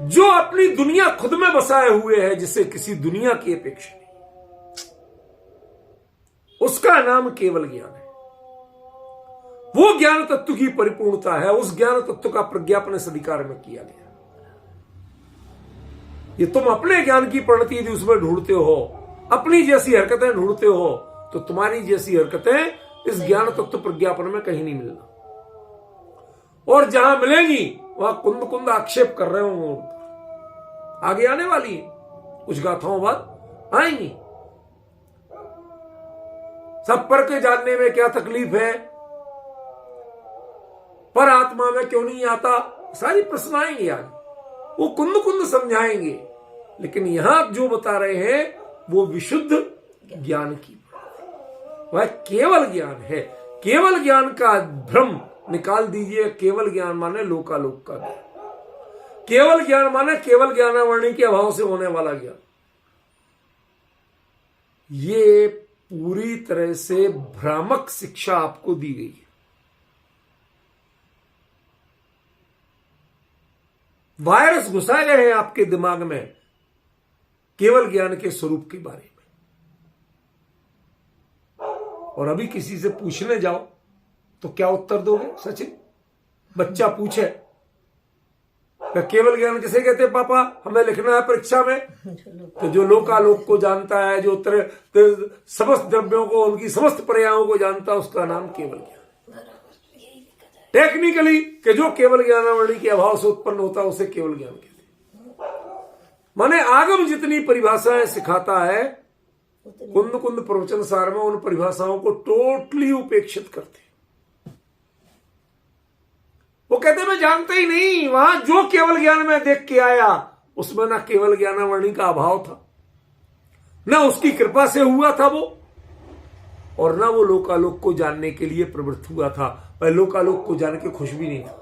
जो अपनी दुनिया खुद में बसाए हुए है, जिसे किसी दुनिया की अपेक्षा नहीं, उसका नाम केवल ज्ञान है। वो ज्ञान तत्व की परिपूर्णता है। उस ज्ञान तत्व का प्रज्ञापन इस अधिकार में किया गया। ये तुम अपने ज्ञान की परिणति यदि उसमें ढूंढते हो, अपनी जैसी हरकतें ढूंढते हो, तो तुम्हारी जैसी हरकतें इस ज्ञान तत्व प्रज्ञापन में कहीं नहीं मिलना। और जहां मिलेंगी वहां कुंद कुंद आक्षेप कर रहे होंगे, आगे आने वाली है, कुछ गाथाओं बाद आएंगी। सब पर के जानने में क्या तकलीफ है, पर आत्मा में क्यों नहीं आता, सारी प्रश्न आएंगे आगे, वो कुंद कुंद समझाएंगे। लेकिन यहां जो बता रहे हैं वो विशुद्ध ज्ञान की, वह केवल ज्ञान है। केवल ज्ञान का भ्रम निकाल दीजिए। केवल ज्ञान माने लोकालोक का ज्ञान। केवल ज्ञान माने केवल ज्ञानावरणी के अभाव से होने वाला ज्ञान। ये पूरी तरह से भ्रामक शिक्षा आपको दी गई है। वायरस घुसा गए हैं आपके दिमाग में केवल ज्ञान के स्वरूप के बारे में। और अभी किसी से पूछने जाओ तो क्या उत्तर दोगे सचिन? बच्चा पूछे केवल ज्ञान किसे कहते हैं पापा, हमें लिखना है परीक्षा में। तो जो लोकालोक को जानता है, जो समस्त द्रव्यों को, उनकी समस्त पर्यायों को जानता है, उसका नाम केवल ज्ञान। टेक्निकली कि जो केवल ज्ञानावरणी के अभाव से उत्पन्न होता है उसे केवल ज्ञान कहते हैं। माने आगम जितनी परिभाषाएं सिखाता है, कुंद कुंद प्रवचन सार में उन परिभाषाओं को टोटली उपेक्षित करते। वो कहते मैं जानता ही नहीं। वहां जो केवल ज्ञान में देख के आया उसमें ना केवल ज्ञानावरणी का अभाव था, ना उसकी कृपा से हुआ था वो, और ना वो लोकालोक को जानने के लिए प्रवृत्त हुआ था। वह लोकालोक को जान के खुश भी नहीं था।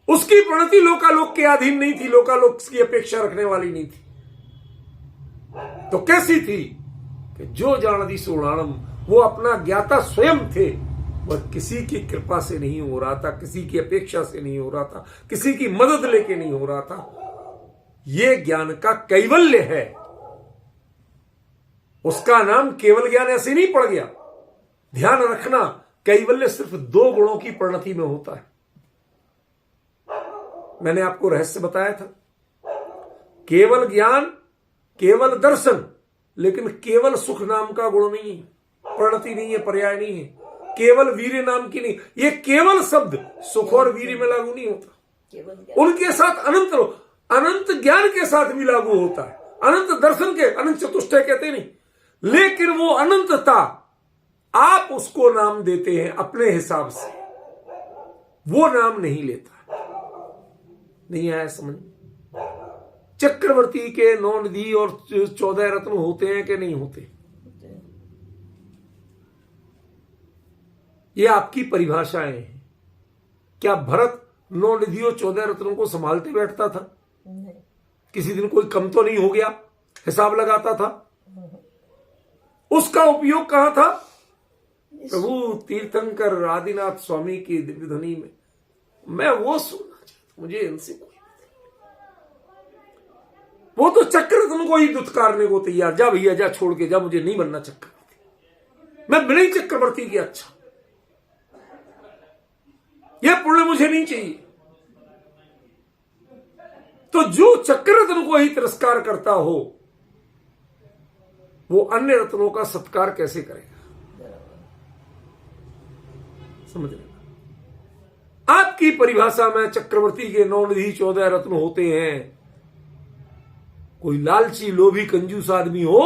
उसकी प्रणति लोकालोक के अधीन नहीं थी, लोकालोक की अपेक्षा रखने वाली नहीं थी। तो कैसी थी कि जो जानती सोणाणम, वो अपना ज्ञाता स्वयं थे। वह किसी की कृपा से नहीं हो रहा था, किसी की अपेक्षा से नहीं हो रहा था, किसी की मदद लेके नहीं हो रहा था। ये ज्ञान का कैवल्य है। उसका नाम केवल ज्ञान ऐसे नहीं पड़ गया। ध्यान रखना, कैवल्य सिर्फ 2 गुणों की परिणति में होता है। मैंने आपको रहस्य बताया था। केवल ज्ञान, केवल दर्शन, लेकिन केवल सुख नाम का गुण नहीं है, परिणति नहीं है, पर्याय नहीं है। केवल वीर्य नाम की नहीं। ये केवल शब्द सुख और वीर्य में लागू नहीं होता। उनके साथ अनंत ज्ञान के साथ भी लागू होता है। अनंत दर्शन के, अनंत चतुष्टय कहते नहीं, लेकिन वो अनंतता आप उसको नाम देते हैं अपने हिसाब से, वो नाम नहीं लेता। नहीं आया समझ? चक्रवर्ती के 9 निधि और 14 रत्न होते हैं कि नहीं होते? ये आपकी परिभाषाएं हैं। क्या भरत 9 निधि और 14 रत्नों को संभालते बैठता था? नहीं। किसी दिन कोई कम तो नहीं हो गया, हिसाब लगाता था? उसका उपयोग कहां था? प्रभु तीर्थंकर आदिनाथ स्वामी की दिव्य ध्वनि में। मैं वो सुनना चाहता, मुझे इनसे कोई, वो तो चक्ररत्न को ही दुत्कारने को तैयार। जा भैया जा, छोड़ के जा, मुझे नहीं बनना चक्रवर्ती, मैं बिना ही चक्रवर्ती के अच्छा, ये पुण्य मुझे नहीं चाहिए। तो जो चक्र रत्न को ही तिरस्कार करता हो वो अन्य रत्नों का सत्कार कैसे करेगा? समझ रहे? आपकी परिभाषा में चक्रवर्ती के 9 निधि 14 रत्न होते हैं। कोई लालची लोभी कंजूस आदमी हो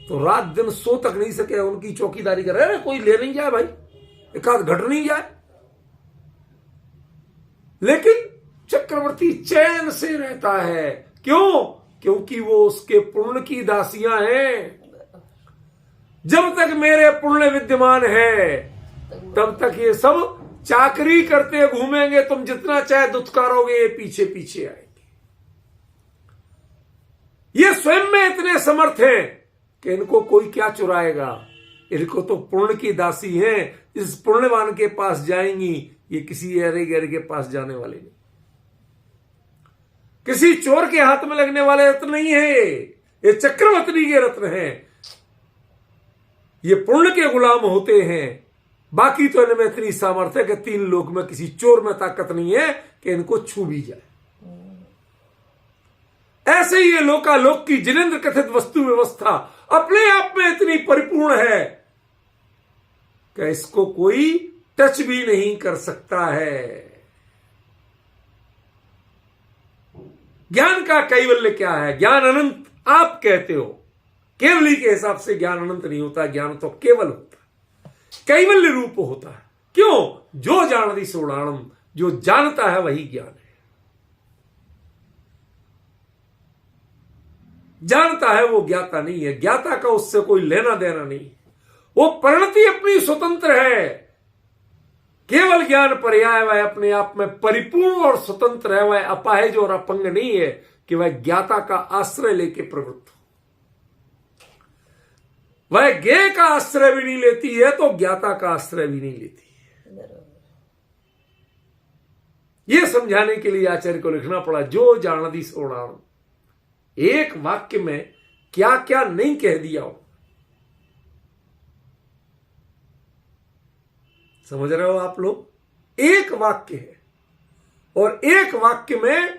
तो रात दिन सो तक नहीं सके, उनकी चौकीदारी करे। अरे कोई ले नहीं जाए भाई, एक आध घट नहीं जाए। लेकिन चक्रवर्ती चैन से रहता है। क्यों? क्योंकि वो उसके पुण्य की दासियां हैं। जब तक मेरे पुण्य विद्यमान है तब तक ये सब चाकरी करते घूमेंगे। तुम जितना चाहे दुत्कारोगे, ये पीछे पीछे आएंगे। ये स्वयं में इतने समर्थ हैं कि इनको कोई क्या चुराएगा। इनको तो पुण्य की दासी हैं। इस पुण्यवान के पास जाएंगी, ये किसी अरे गहरे के पास जाने वाले नहीं, किसी चोर के हाथ में लगने वाले रत्न नहीं है। ये चक्रवर्ती के रत्न हैं। ये पुण्य के गुलाम होते हैं। बाकी तो इनमें इतनी सामर्थ्य कि 3 लोक में किसी चोर में ताकत नहीं है कि इनको छू भी जाए। ऐसे ही ये लोकालोक की जिनेंद्र कथित वस्तु व्यवस्था अपने आप में इतनी परिपूर्ण है कि इसको कोई टच भी नहीं कर सकता है। ज्ञान का कैवल्य क्या है? ज्ञान अनंत आप कहते हो। केवली के हिसाब से ज्ञान अनंत नहीं होता, ज्ञान तो केवल होता है, कैवल्य रूप होता है। क्यों? जो जानती सोणाणम, जो जानता है वही ज्ञान है। जानता है वो ज्ञाता नहीं है। ज्ञाता का उससे कोई लेना देना नहीं। वो परिणति अपनी स्वतंत्र है। केवल ज्ञान पर्याय वह अपने आप में परिपूर्ण और स्वतंत्र है। वह अपाहिज और अपंग नहीं है कि वह ज्ञाता का आश्रय लेके प्रवृत्त हो। वह ज्ञेय का आश्रय भी नहीं लेती है तो ज्ञाता का आश्रय भी नहीं लेती है। यह समझाने के लिए आचार्य को लिखना पड़ा जो जानती सोणाणम। एक वाक्य में क्या क्या नहीं कह दिया हो। समझ रहे हो आप लोग? एक वाक्य है और एक वाक्य में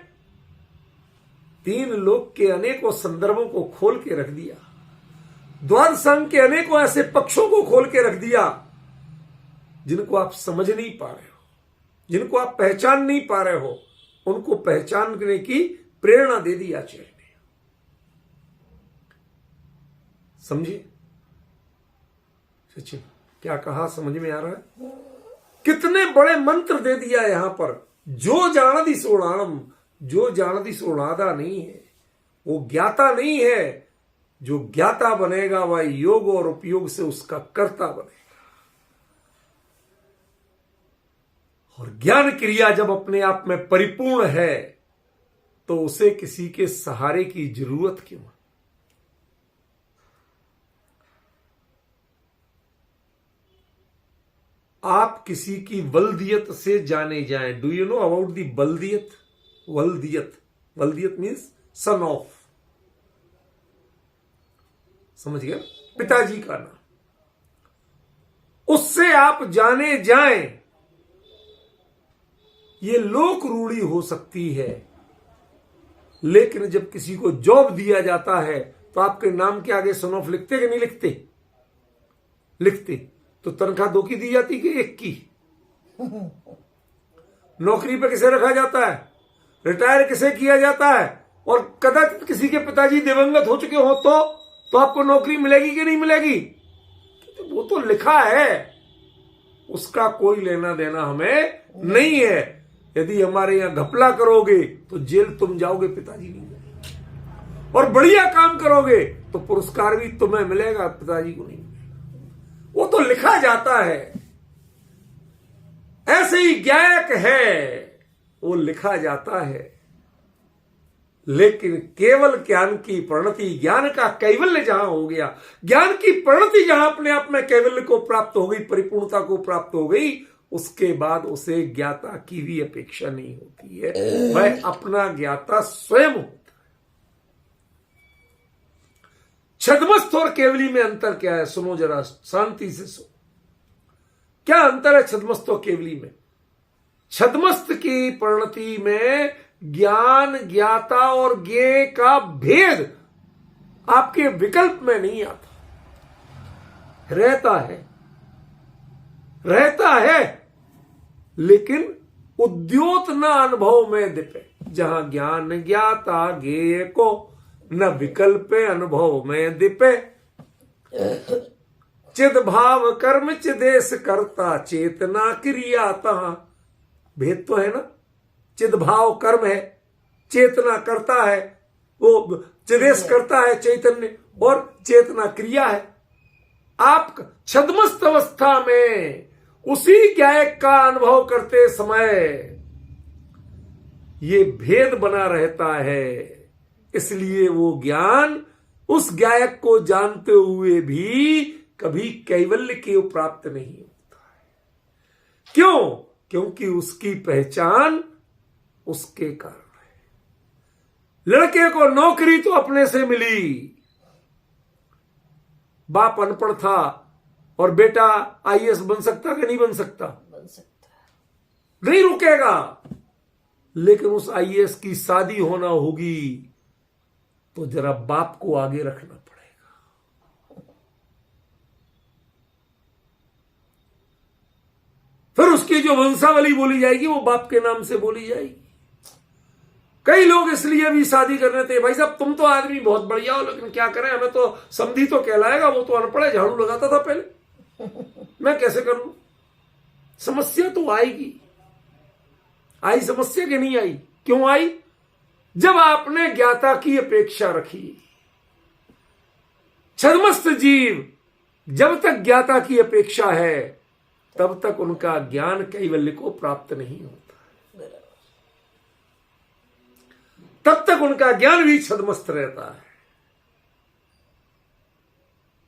3 लोक के अनेकों संदर्भों को खोल के रख दिया। द्वादश अंग के अनेकों ऐसे पक्षों को खोल के रख दिया जिनको आप समझ नहीं पा रहे हो, जिनको आप पहचान नहीं पा रहे हो। उनको पहचानने की प्रेरणा दे दी आचार्य ने। समझिए सचिन क्या कहा? समझ में आ रहा है? कितने बड़े मंत्र दे दिया यहां पर। जो जानती सोणाणम, जो जानती सोणादा नहीं है वो ज्ञाता नहीं है। जो ज्ञाता बनेगा वह योग और उपयोग से उसका कर्ता बनेगा। और ज्ञान क्रिया जब अपने आप में परिपूर्ण है तो उसे किसी के सहारे की जरूरत क्यों? आप किसी की वल्दियत से जाने जाएं। Do you know about the बल्दियत? वल्दियत, वल्दियत मीन्स सन ऑफ। समझ गया? पिताजी का नाम। उससे आप जाने जाएं। ये लोक रूढ़ी हो सकती है, लेकिन जब किसी को जॉब दिया जाता है तो आपके नाम के आगे सन ऑफ लिखते कि नहीं लिखते? लिखते। तो तनख्वाह 2 की दी जाती कि 1 की? नौकरी पे किसे रखा जाता है? रिटायर किसे किया जाता है? और कदाचित किसी के पिताजी दिवंगत हो चुके हो तो आपको नौकरी मिलेगी कि नहीं मिलेगी? तो वो तो लिखा है, उसका कोई लेना देना हमें नहीं है। यदि हमारे यहां घपला करोगे तो जेल तुम जाओगे, पिताजी नहीं जाएंगे। और बढ़िया काम करोगे तो पुरस्कार भी तुम्हें मिलेगा, पिताजी को नहीं मिलेगा। वो तो लिखा जाता है। ऐसे ही ज्ञायक है, वो लिखा जाता है। लेकिन केवल ज्ञान की परिणति, ज्ञान का कैवल्य जहां हो गया, ज्ञान की परिणति जहां अपने आप में कैवल्य को प्राप्त हो गई, परिपूर्णता को प्राप्त हो गई, उसके बाद उसे ज्ञाता की भी अपेक्षा नहीं होती है। वह अपना ज्ञाता स्वयं होता है। छद्मस्थ और केवली में अंतर क्या है? सुनो जरा, शांति से सुनो। क्या अंतर है छद्मस्थ और केवली में? छद्मस्थ की परिणति में ज्ञान, ज्ञाता और ज्ञेय का भेद आपके विकल्प में नहीं आता, रहता है लेकिन उद्योत न अनुभव में दिपे। जहां ज्ञान, ज्ञाता, ज्ञेय को न विकल्प अनुभव में दिपे। चिद भाव कर्म चिदेश करता चेतना क्रिया तहां। भेद तो है ना, चिद भाव कर्म है, चेतना करता है, वो चिदेश करता है चैतन्य, और चेतना क्रिया है। आप छद्मस्त अवस्था में उसी ज्ञायक का अनुभव करते समय ये भेद बना रहता है। इसलिए वो ज्ञान उस ज्ञायक को जानते हुए भी कभी कैवल्य के प्राप्त नहीं होता है। क्यों? क्योंकि उसकी पहचान उसके कारण है। लड़के को नौकरी तो अपने से मिली, बाप अनपढ़ था और बेटा आईएएस बन सकता कि नहीं बन सकता? बन सकता है। नहीं रुकेगा, लेकिन उस आईएएस की शादी होना होगी तो जरा बाप को आगे रखना पड़ेगा। फिर उसकी जो वंशावली बोली जाएगी वो बाप के नाम से बोली जाएगी। कई लोग इसलिए भी शादी कर रहे थे, भाई साहब तुम तो आदमी बहुत बढ़िया हो, लेकिन क्या करें, हमें तो समधी तो कहलाएगा, वो तो अनपढ़ है, झाड़ू लगाता था पहले, मैं कैसे करूं? समस्या तो आएगी। आई समस्या कि नहीं आई? क्यों आई? जब आपने ज्ञाता की अपेक्षा रखी। छद्मस्त जीव जब तक ज्ञाता की अपेक्षा है तब तक उनका ज्ञान कैवल्य को प्राप्त नहीं होता, तब तक उनका ज्ञान भी छद्मस्त रहता है।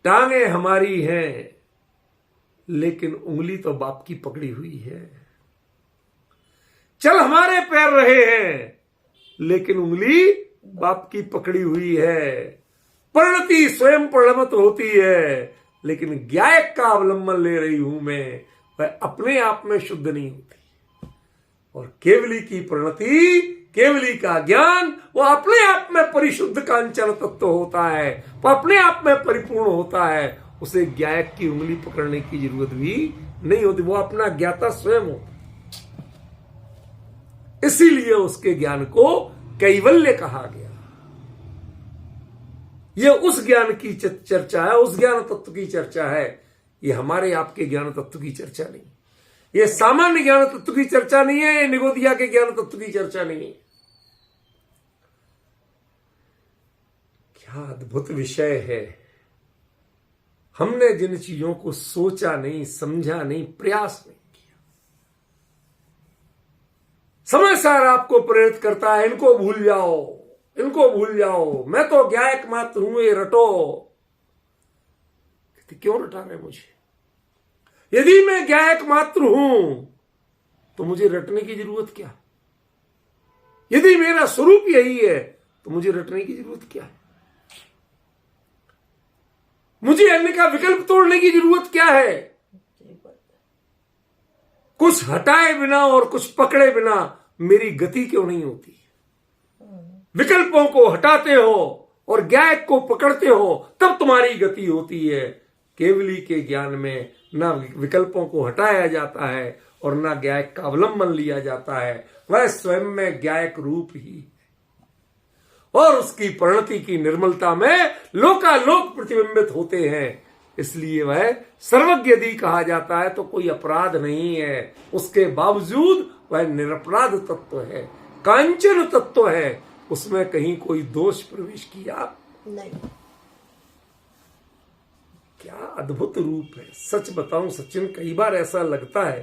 टांगे हमारी हैं लेकिन उंगली तो बाप की पकड़ी हुई है। चल हमारे पैर रहे हैं लेकिन उंगली बाप की पकड़ी हुई है। परिणति स्वयं परिणमत होती है, लेकिन ज्ञायक का अवलंबन ले रही हूं मैं, वह अपने आप में शुद्ध नहीं होती। और केवली की परिणति, केवली का ज्ञान, वो अपने आप में परिशुद्ध कांचन तत्व होता है, वो अपने आप में परिपूर्ण होता है। उसे ज्ञायक की उंगली पकड़ने की जरूरत भी नहीं होती, वो अपना ज्ञाता स्वयं होता। इसीलिए उसके ज्ञान को कैवल्य कहा गया। यह उस ज्ञान की चर्चा है, उस ज्ञान तत्व की चर्चा है। यह हमारे आपके ज्ञान तत्व की चर्चा नहीं, यह सामान्य ज्ञान तत्व की चर्चा नहीं है, यह निगोदिया के ज्ञान तत्व की चर्चा नहीं है। क्या अद्भुत विषय है। हमने जिन चीजों को सोचा नहीं, समझा नहीं, प्रयास नहीं किया। समय सार आपको प्रेरित करता है, इनको भूल जाओ, इनको भूल जाओ, मैं तो ज्ञायक मात्र हूं, ये रटो। क्यों रटा रहे मुझे? यदि मैं ज्ञायक मात्र हूं तो मुझे रटने की जरूरत क्या? यदि मेरा स्वरूप यही है तो मुझे रटने की जरूरत क्या है? मुझे अन्य का विकल्प तोड़ने की जरूरत क्या है? कुछ हटाए बिना और कुछ पकड़े बिना मेरी गति क्यों नहीं होती? विकल्पों को हटाते हो और ज्ञायक को पकड़ते हो तब तुम्हारी गति होती है। केवली के ज्ञान में ना विकल्पों को हटाया जाता है और ना ज्ञायक का अवलंबन लिया जाता है, वह स्वयं में ज्ञायक रूप ही है। और उसकी परिणति की निर्मलता में लोकालोक प्रतिबिंबित होते हैं। इसलिए वह सर्वज्ञ यदि कहा जाता है तो कोई अपराध नहीं है, उसके बावजूद वह निरपराध तत्व है, कांचन तत्व है, उसमें कहीं कोई दोष प्रवेश किया नहीं। क्या अद्भुत रूप है। सच बताऊं सचिन, कई बार ऐसा लगता है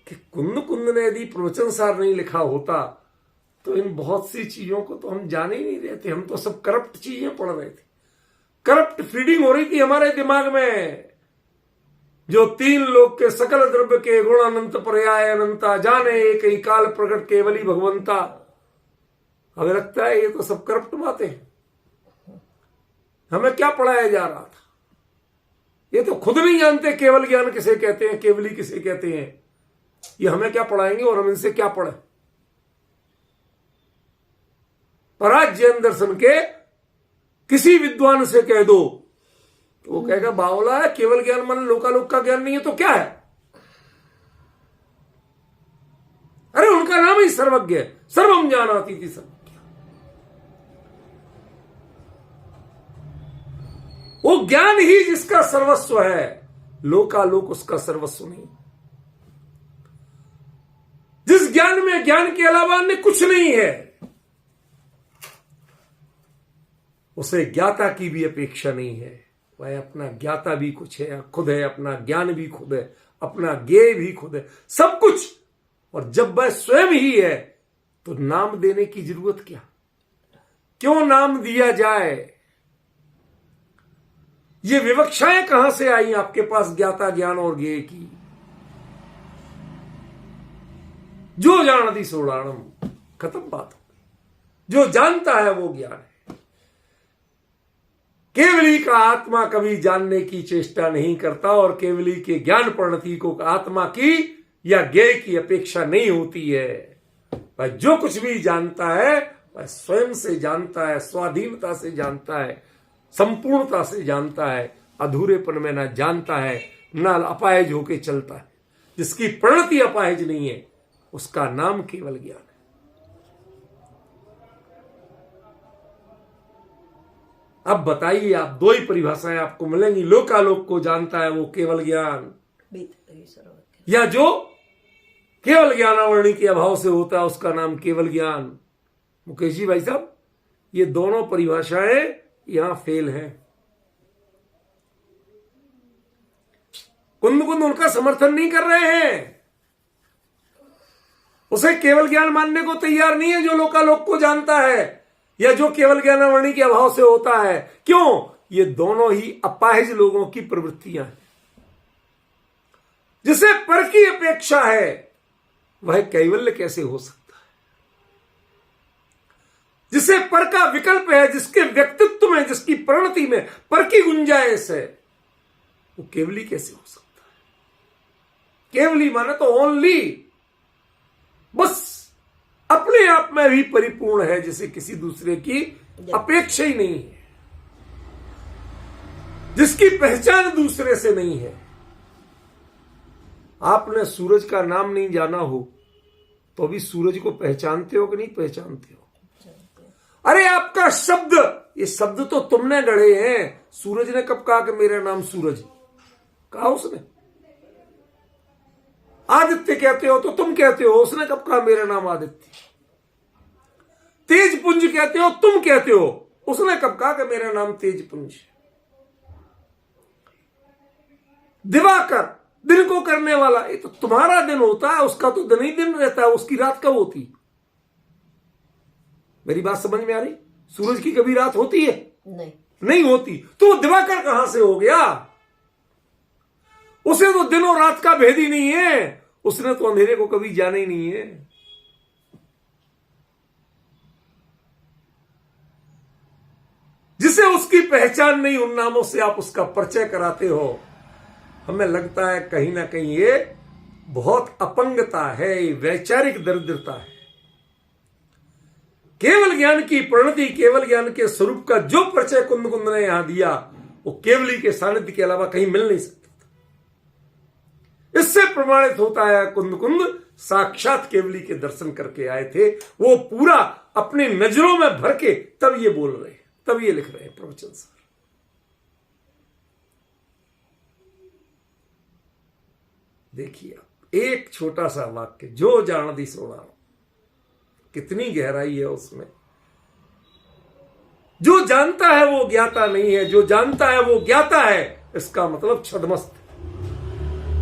कि कुंद कुंद ने यदि प्रवचन सार नहीं लिखा होता तो इन बहुत सी चीजों को तो हम जान ही नहीं रहे थे। हम तो सब करप्ट चीजें पढ़ रहे थे, करप्ट फीडिंग हो रही थी हमारे दिमाग में। जो तीन लोग के सकल द्रव्य के गुण अनंत पर्याय अनंता, जाने एक ही काल प्रकट केवली भगवंता। हमें लगता है ये तो सब करप्ट बातें हैं, हमें क्या पढ़ाया जा रहा था? ये तो खुद नहीं जानते केवल ज्ञान किसे कहते हैं, केवली किसे कहते हैं। ये हमें क्या पढ़ाएंगे और हम इनसे क्या पढ़े? पराजयन दर्शन के किसी विद्वान से कह दो तो वो कहेगा बावला है, केवल ज्ञान मन लोकालोक का ज्ञान नहीं है तो क्या है? अरे उनका नाम ही सर्वज्ञ है, सर्वम जानाति थी सर्वज्ञ। वो ज्ञान ही जिसका सर्वस्व है, लोकालोक उसका सर्वस्व नहीं। जिस ज्ञान में ज्ञान के अलावा अन्य कुछ नहीं है, उसे ज्ञाता की भी अपेक्षा नहीं है। वह अपना ज्ञाता भी कुछ है, खुद है, अपना ज्ञान भी खुद है, अपना ज्ञेय भी खुद है, सब कुछ। और जब वह स्वयं ही है तो नाम देने की जरूरत क्या? क्यों नाम दिया जाए? ये विवक्षाएं कहां से आई आपके पास ज्ञाता ज्ञान और ज्ञेय की? जो जानती सोड़ाणम, खत्म बात हो गई। जो जानता है वो ज्ञान है। केवली का आत्मा कभी जानने की चेष्टा नहीं करता और केवली के ज्ञान परिणति को आत्मा की या ज्ञेय की अपेक्षा नहीं होती है। वह जो कुछ भी जानता है वह स्वयं से जानता है, स्वाधीनता से जानता है, संपूर्णता से जानता है, अधूरेपन में न जानता है, न अपाहिज होके चलता है। जिसकी परिणति अपाहिज नहीं है उसका नाम केवल ज्ञान है। अब बताइए, आप दो ही परिभाषाएं आपको मिलेंगी। लोकालोक को जानता है वो केवल ज्ञान, या जो केवल ज्ञानावरणी के अभाव से होता है उसका नाम केवल ज्ञान। मुकेश जी भाई साहब, ये दोनों परिभाषाएं यहां फेल हैं। कुंद उनका समर्थन नहीं कर रहे हैं। उसे केवल ज्ञान मानने को तैयार नहीं है जो लोकालोक को जानता है या जो केवल ज्ञानावरणी के अभाव से होता है। क्यों? ये दोनों ही अपाहिज लोगों की प्रवृत्तियां हैं। जिसे पर की अपेक्षा है वह कैवल्य कैसे हो सकता है? जिसे पर का विकल्प है, जिसके व्यक्तित्व में, जिसकी परिणति में पर की गुंजाइश है, वो केवली कैसे हो सकता है? केवली माने तो ओनली, बस अपने आप में भी परिपूर्ण है, जिसे किसी दूसरे की अपेक्षा ही नहीं है, जिसकी पहचान दूसरे से नहीं है। आपने सूरज का नाम नहीं जाना हो तो अभी सूरज को पहचानते हो कि नहीं पहचानते हो? अरे आपका शब्द, ये शब्द तो तुमने गढ़े हैं। सूरज ने कब कहा कि मेरा नाम सूरज? कहा उसने? आदित्य कहते हो तो तुम कहते हो, उसने कब कहा मेरा नाम आदित्य? तेज पुंज कहते हो तुम कहते हो, उसने कब कहा कि मेरा नाम तेज पुंज? दिवाकर, दिन को करने वाला, ये तो तुम्हारा दिन होता है, उसका तो दिन ही दिन रहता है, उसकी रात कब होती? मेरी बात समझ में आ रही? सूरज की कभी रात होती है? नहीं होती। तो दिवाकर कहां से हो गया? उसे तो दिन और रात का भेद ही नहीं है। उसने तो अंधेरे को कभी जाना ही नहीं है। जिसे उसकी पहचान नहीं, उन नामों से आप उसका परिचय कराते हो। हमें लगता है कहीं ना कहीं ये बहुत अपंगता है, वैचारिक दरिद्रता है। केवल ज्ञान की परिणति, केवल ज्ञान के स्वरूप का जो परिचय कुंद ने यहां दिया, वो केवली के सानिध्य के अलावा कहीं मिल नहीं सकता। इससे प्रमाणित होता है कुंद साक्षात केवली के दर्शन करके आए थे। वो पूरा अपनी नजरों में भर के तब ये बोल रहे हैं, तब ये लिख रहे हैं प्रवचन सर। देखिए आप, एक छोटा सा वाक्य, जो जानती सोना, कितनी गहराई है उसमें। जो जानता है वो ज्ञाता नहीं है, जो जानता है वो ज्ञाता है। इसका मतलब छद्मस्त,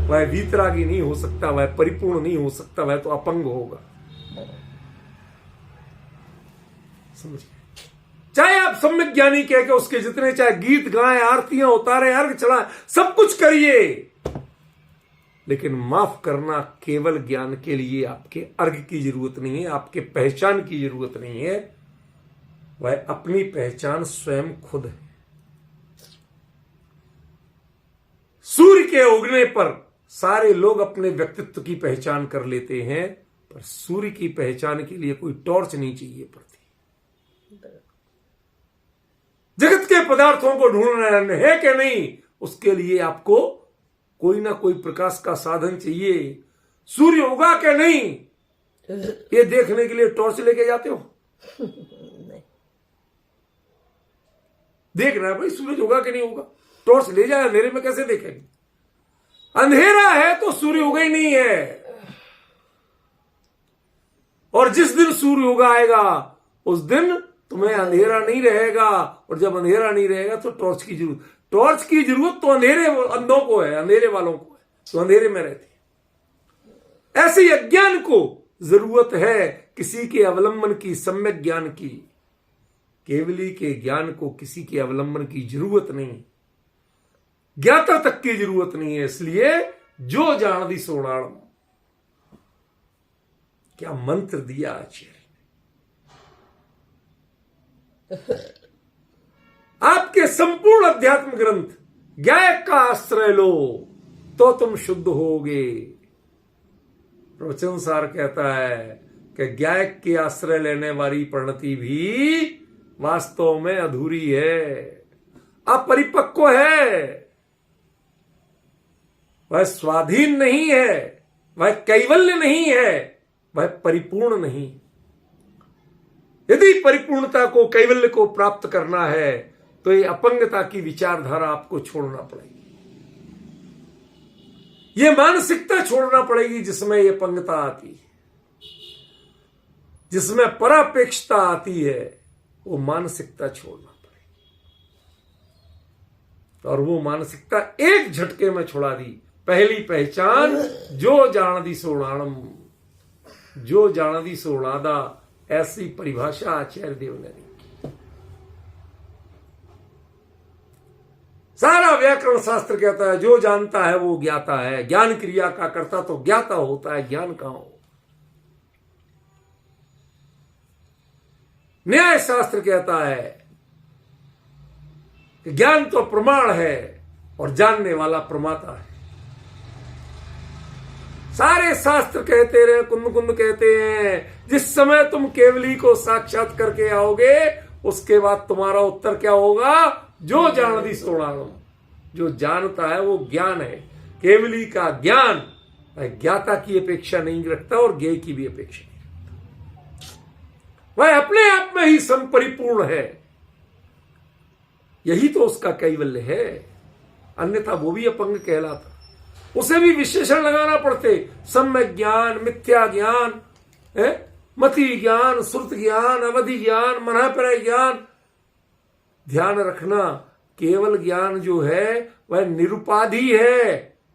वह वीतरागी नहीं हो सकता, वह परिपूर्ण नहीं हो सकता, वह तो अपंग होगा। समझिए, चाहे आप सम्यक ज्ञानी कह के उसके जितने चाहे गीत गाएं, आरतियां उतारें, अर्घ चढ़ाएं, सब कुछ करिए, लेकिन माफ करना, केवल ज्ञान के लिए आपके अर्घ की जरूरत नहीं है, आपके पहचान की जरूरत नहीं है। वह अपनी पहचान स्वयं खुद है। सूर्य के उगने पर सारे लोग अपने व्यक्तित्व की पहचान कर लेते हैं, पर सूर्य की पहचान के लिए कोई टॉर्च नहीं चाहिए पड़ती। जगत के पदार्थों को ढूंढना है कि नहीं, उसके लिए आपको कोई ना कोई प्रकाश का साधन चाहिए। सूर्य उगा कि नहीं, ये देखने के लिए टॉर्च लेके जाते हो? देख रहा है भाई सूरज उगा कि नहीं उगा, टॉर्च ले जाए, अंधेरे में कैसे देखेंगे? अंधेरा है तो सूर्य उगा ही नहीं है। और जिस दिन सूर्य उगाएगा उस दिन तुम्हें अंधेरा नहीं रहेगा, और जब अंधेरा नहीं रहेगा तो टॉर्च की जरूरत तो अंधेरे अंधों को है, अंधेरे वालों को है, तो अंधेरे में रहती है। ऐसे ही अज्ञान को जरूरत है किसी के अवलंबन की, सम्यक ज्ञान की। केवली के ज्ञान को किसी के अवलंबन की जरूरत नहीं, ज्ञाता तक की जरूरत नहीं है। इसलिए जो जान दी सोनाण, क्या मंत्र दिया आचार्य ने। आपके संपूर्ण अध्यात्म ग्रंथ ज्ञायक का आश्रय लो तो तुम शुद्ध होगे। प्रवचन सार कहता है कि ज्ञायक के आश्रय लेने वाली परिणति भी वास्तव में अधूरी है, अपरिपक्व है, वह स्वाधीन नहीं है, वह कैवल्य नहीं है, वह परिपूर्ण नहीं। यदि परिपूर्णता को, कैवल्य को प्राप्त करना है तो ये अपंगता की विचारधारा आपको छोड़ना पड़ेगी, ये मानसिकता छोड़ना पड़ेगी जिसमें ये अपंगता आती है, जिसमें परापेक्षता आती है, वो मानसिकता छोड़ना पड़ेगी। और वो मानसिकता एक झटके में छुड़ा दी। पहली पहचान जो जान दी सोणाणम, जो जान दी सोणादा, ऐसी परिभाषा आचार्य देव ने दी। सारा व्याकरण शास्त्र कहता है जो जानता है वो ज्ञाता है, ज्ञान क्रिया का करता तो ज्ञाता होता है, ज्ञान कहां हो। न्याय शास्त्र कहता है कि ज्ञान तो प्रमाण है और जानने वाला प्रमाता है। सारे शास्त्र कहते रहे, कुंद कुंद कहते हैं जिस समय तुम केवली को साक्षात करके आओगे उसके बाद तुम्हारा उत्तर क्या होगा? जो जान दी सोणाणम, जो जानता है वो ज्ञान है। केवली का ज्ञान ज्ञाता की अपेक्षा नहीं रखता और ज्ञेय की भी अपेक्षा नहीं रखता, वह अपने आप में ही संपरिपूर्ण है। यही तो उसका कैवल्य है, अन्यथा वो भी अपंग कहलाता, उसे भी विशेषण लगाना पड़ते। सम्यक ज्ञान, मिथ्या ज्ञान, मति ज्ञान, श्रुत ज्ञान, अवधि ज्ञान, मनःप्रय ज्ञान। ध्यान रखना, केवल ज्ञान जो है वह निरुपाधि है,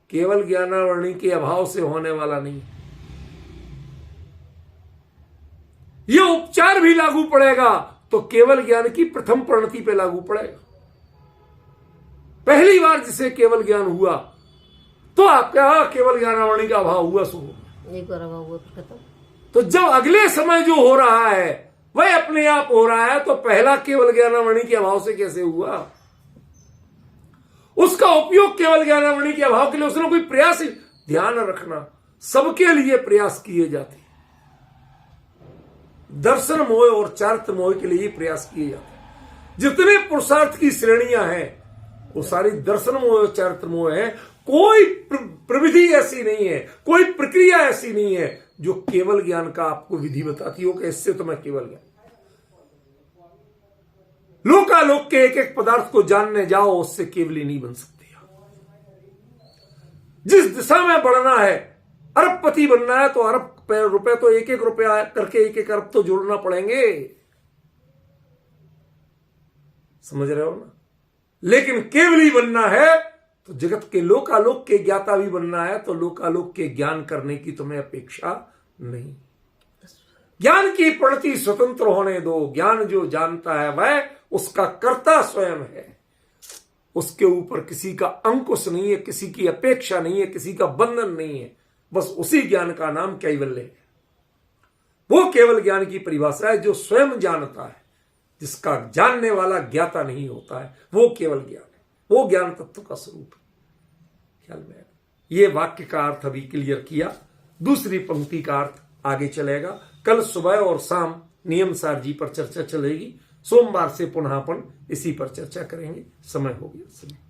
केवल ज्ञानावरणी के अभाव से होने वाला नहीं। यह उपचार भी लागू पड़ेगा तो केवल ज्ञान की प्रथम परिणति पे लागू पड़ेगा। पहली बार जिसे केवल ज्ञान हुआ तो आपका केवल ज्ञानावरणी का अभाव हुआ, एक बार अभाव हुआ खत्म। तो जब अगले समय जो हो रहा है वह अपने आप हो रहा है तो पहला केवल ज्ञानावरणी के अभाव से कैसे हुआ? उसका उपयोग केवल ज्ञानावरणी के अभाव के लिए उसने कोई प्रयास। ध्यान रखना, सबके लिए प्रयास किए जाते, दर्शन मोह और चारित्र मोह के लिए प्रयास किए जाते। जितने पुरुषार्थ की श्रेणियां हैं वो सारी दर्शन मोह और चारित्र मोह है। कोई प्रविधि ऐसी नहीं है, कोई प्रक्रिया ऐसी नहीं है जो केवल ज्ञान का आपको विधि बताती हो कि इससे तो मैं केवल ज्ञान। लोकालोक के एक एक पदार्थ को जानने जाओ उससे केवली नहीं बन सकती। जिस दिशा में बढ़ना है, अरबपति बनना है तो अरब रुपए तो एक एक रुपया करके एक एक अरब तो जोड़ना पड़ेंगे, समझ रहे हो ना? लेकिन केवली बनना है तो जगत के लोकालोक के ज्ञाता भी बनना है तो लोकालोक के ज्ञान करने की तुम्हें अपेक्षा नहीं। ज्ञान की परिणति स्वतंत्र होने दो। ज्ञान जो जानता है वह उसका कर्ता स्वयं है, उसके ऊपर किसी का अंकुश नहीं है, किसी की अपेक्षा नहीं है, किसी का बंधन नहीं है। बस उसी ज्ञान का नाम कैवल्य है। वो केवल ज्ञान की परिभाषा है जो स्वयं जानता है, जिसका जानने वाला ज्ञाता नहीं होता है, वो केवल ज्ञान है, वो ज्ञान तत्व का स्वरूप है। ख्याल में ये वाक्य का अर्थ अभी क्लियर किया। दूसरी पंक्ति का अर्थ आगे चलेगा। कल सुबह और शाम नियम सार जी पर चर्चा चलेगी। सोमवार से पुनः अपन इसी पर चर्चा करेंगे। समय हो गया समय।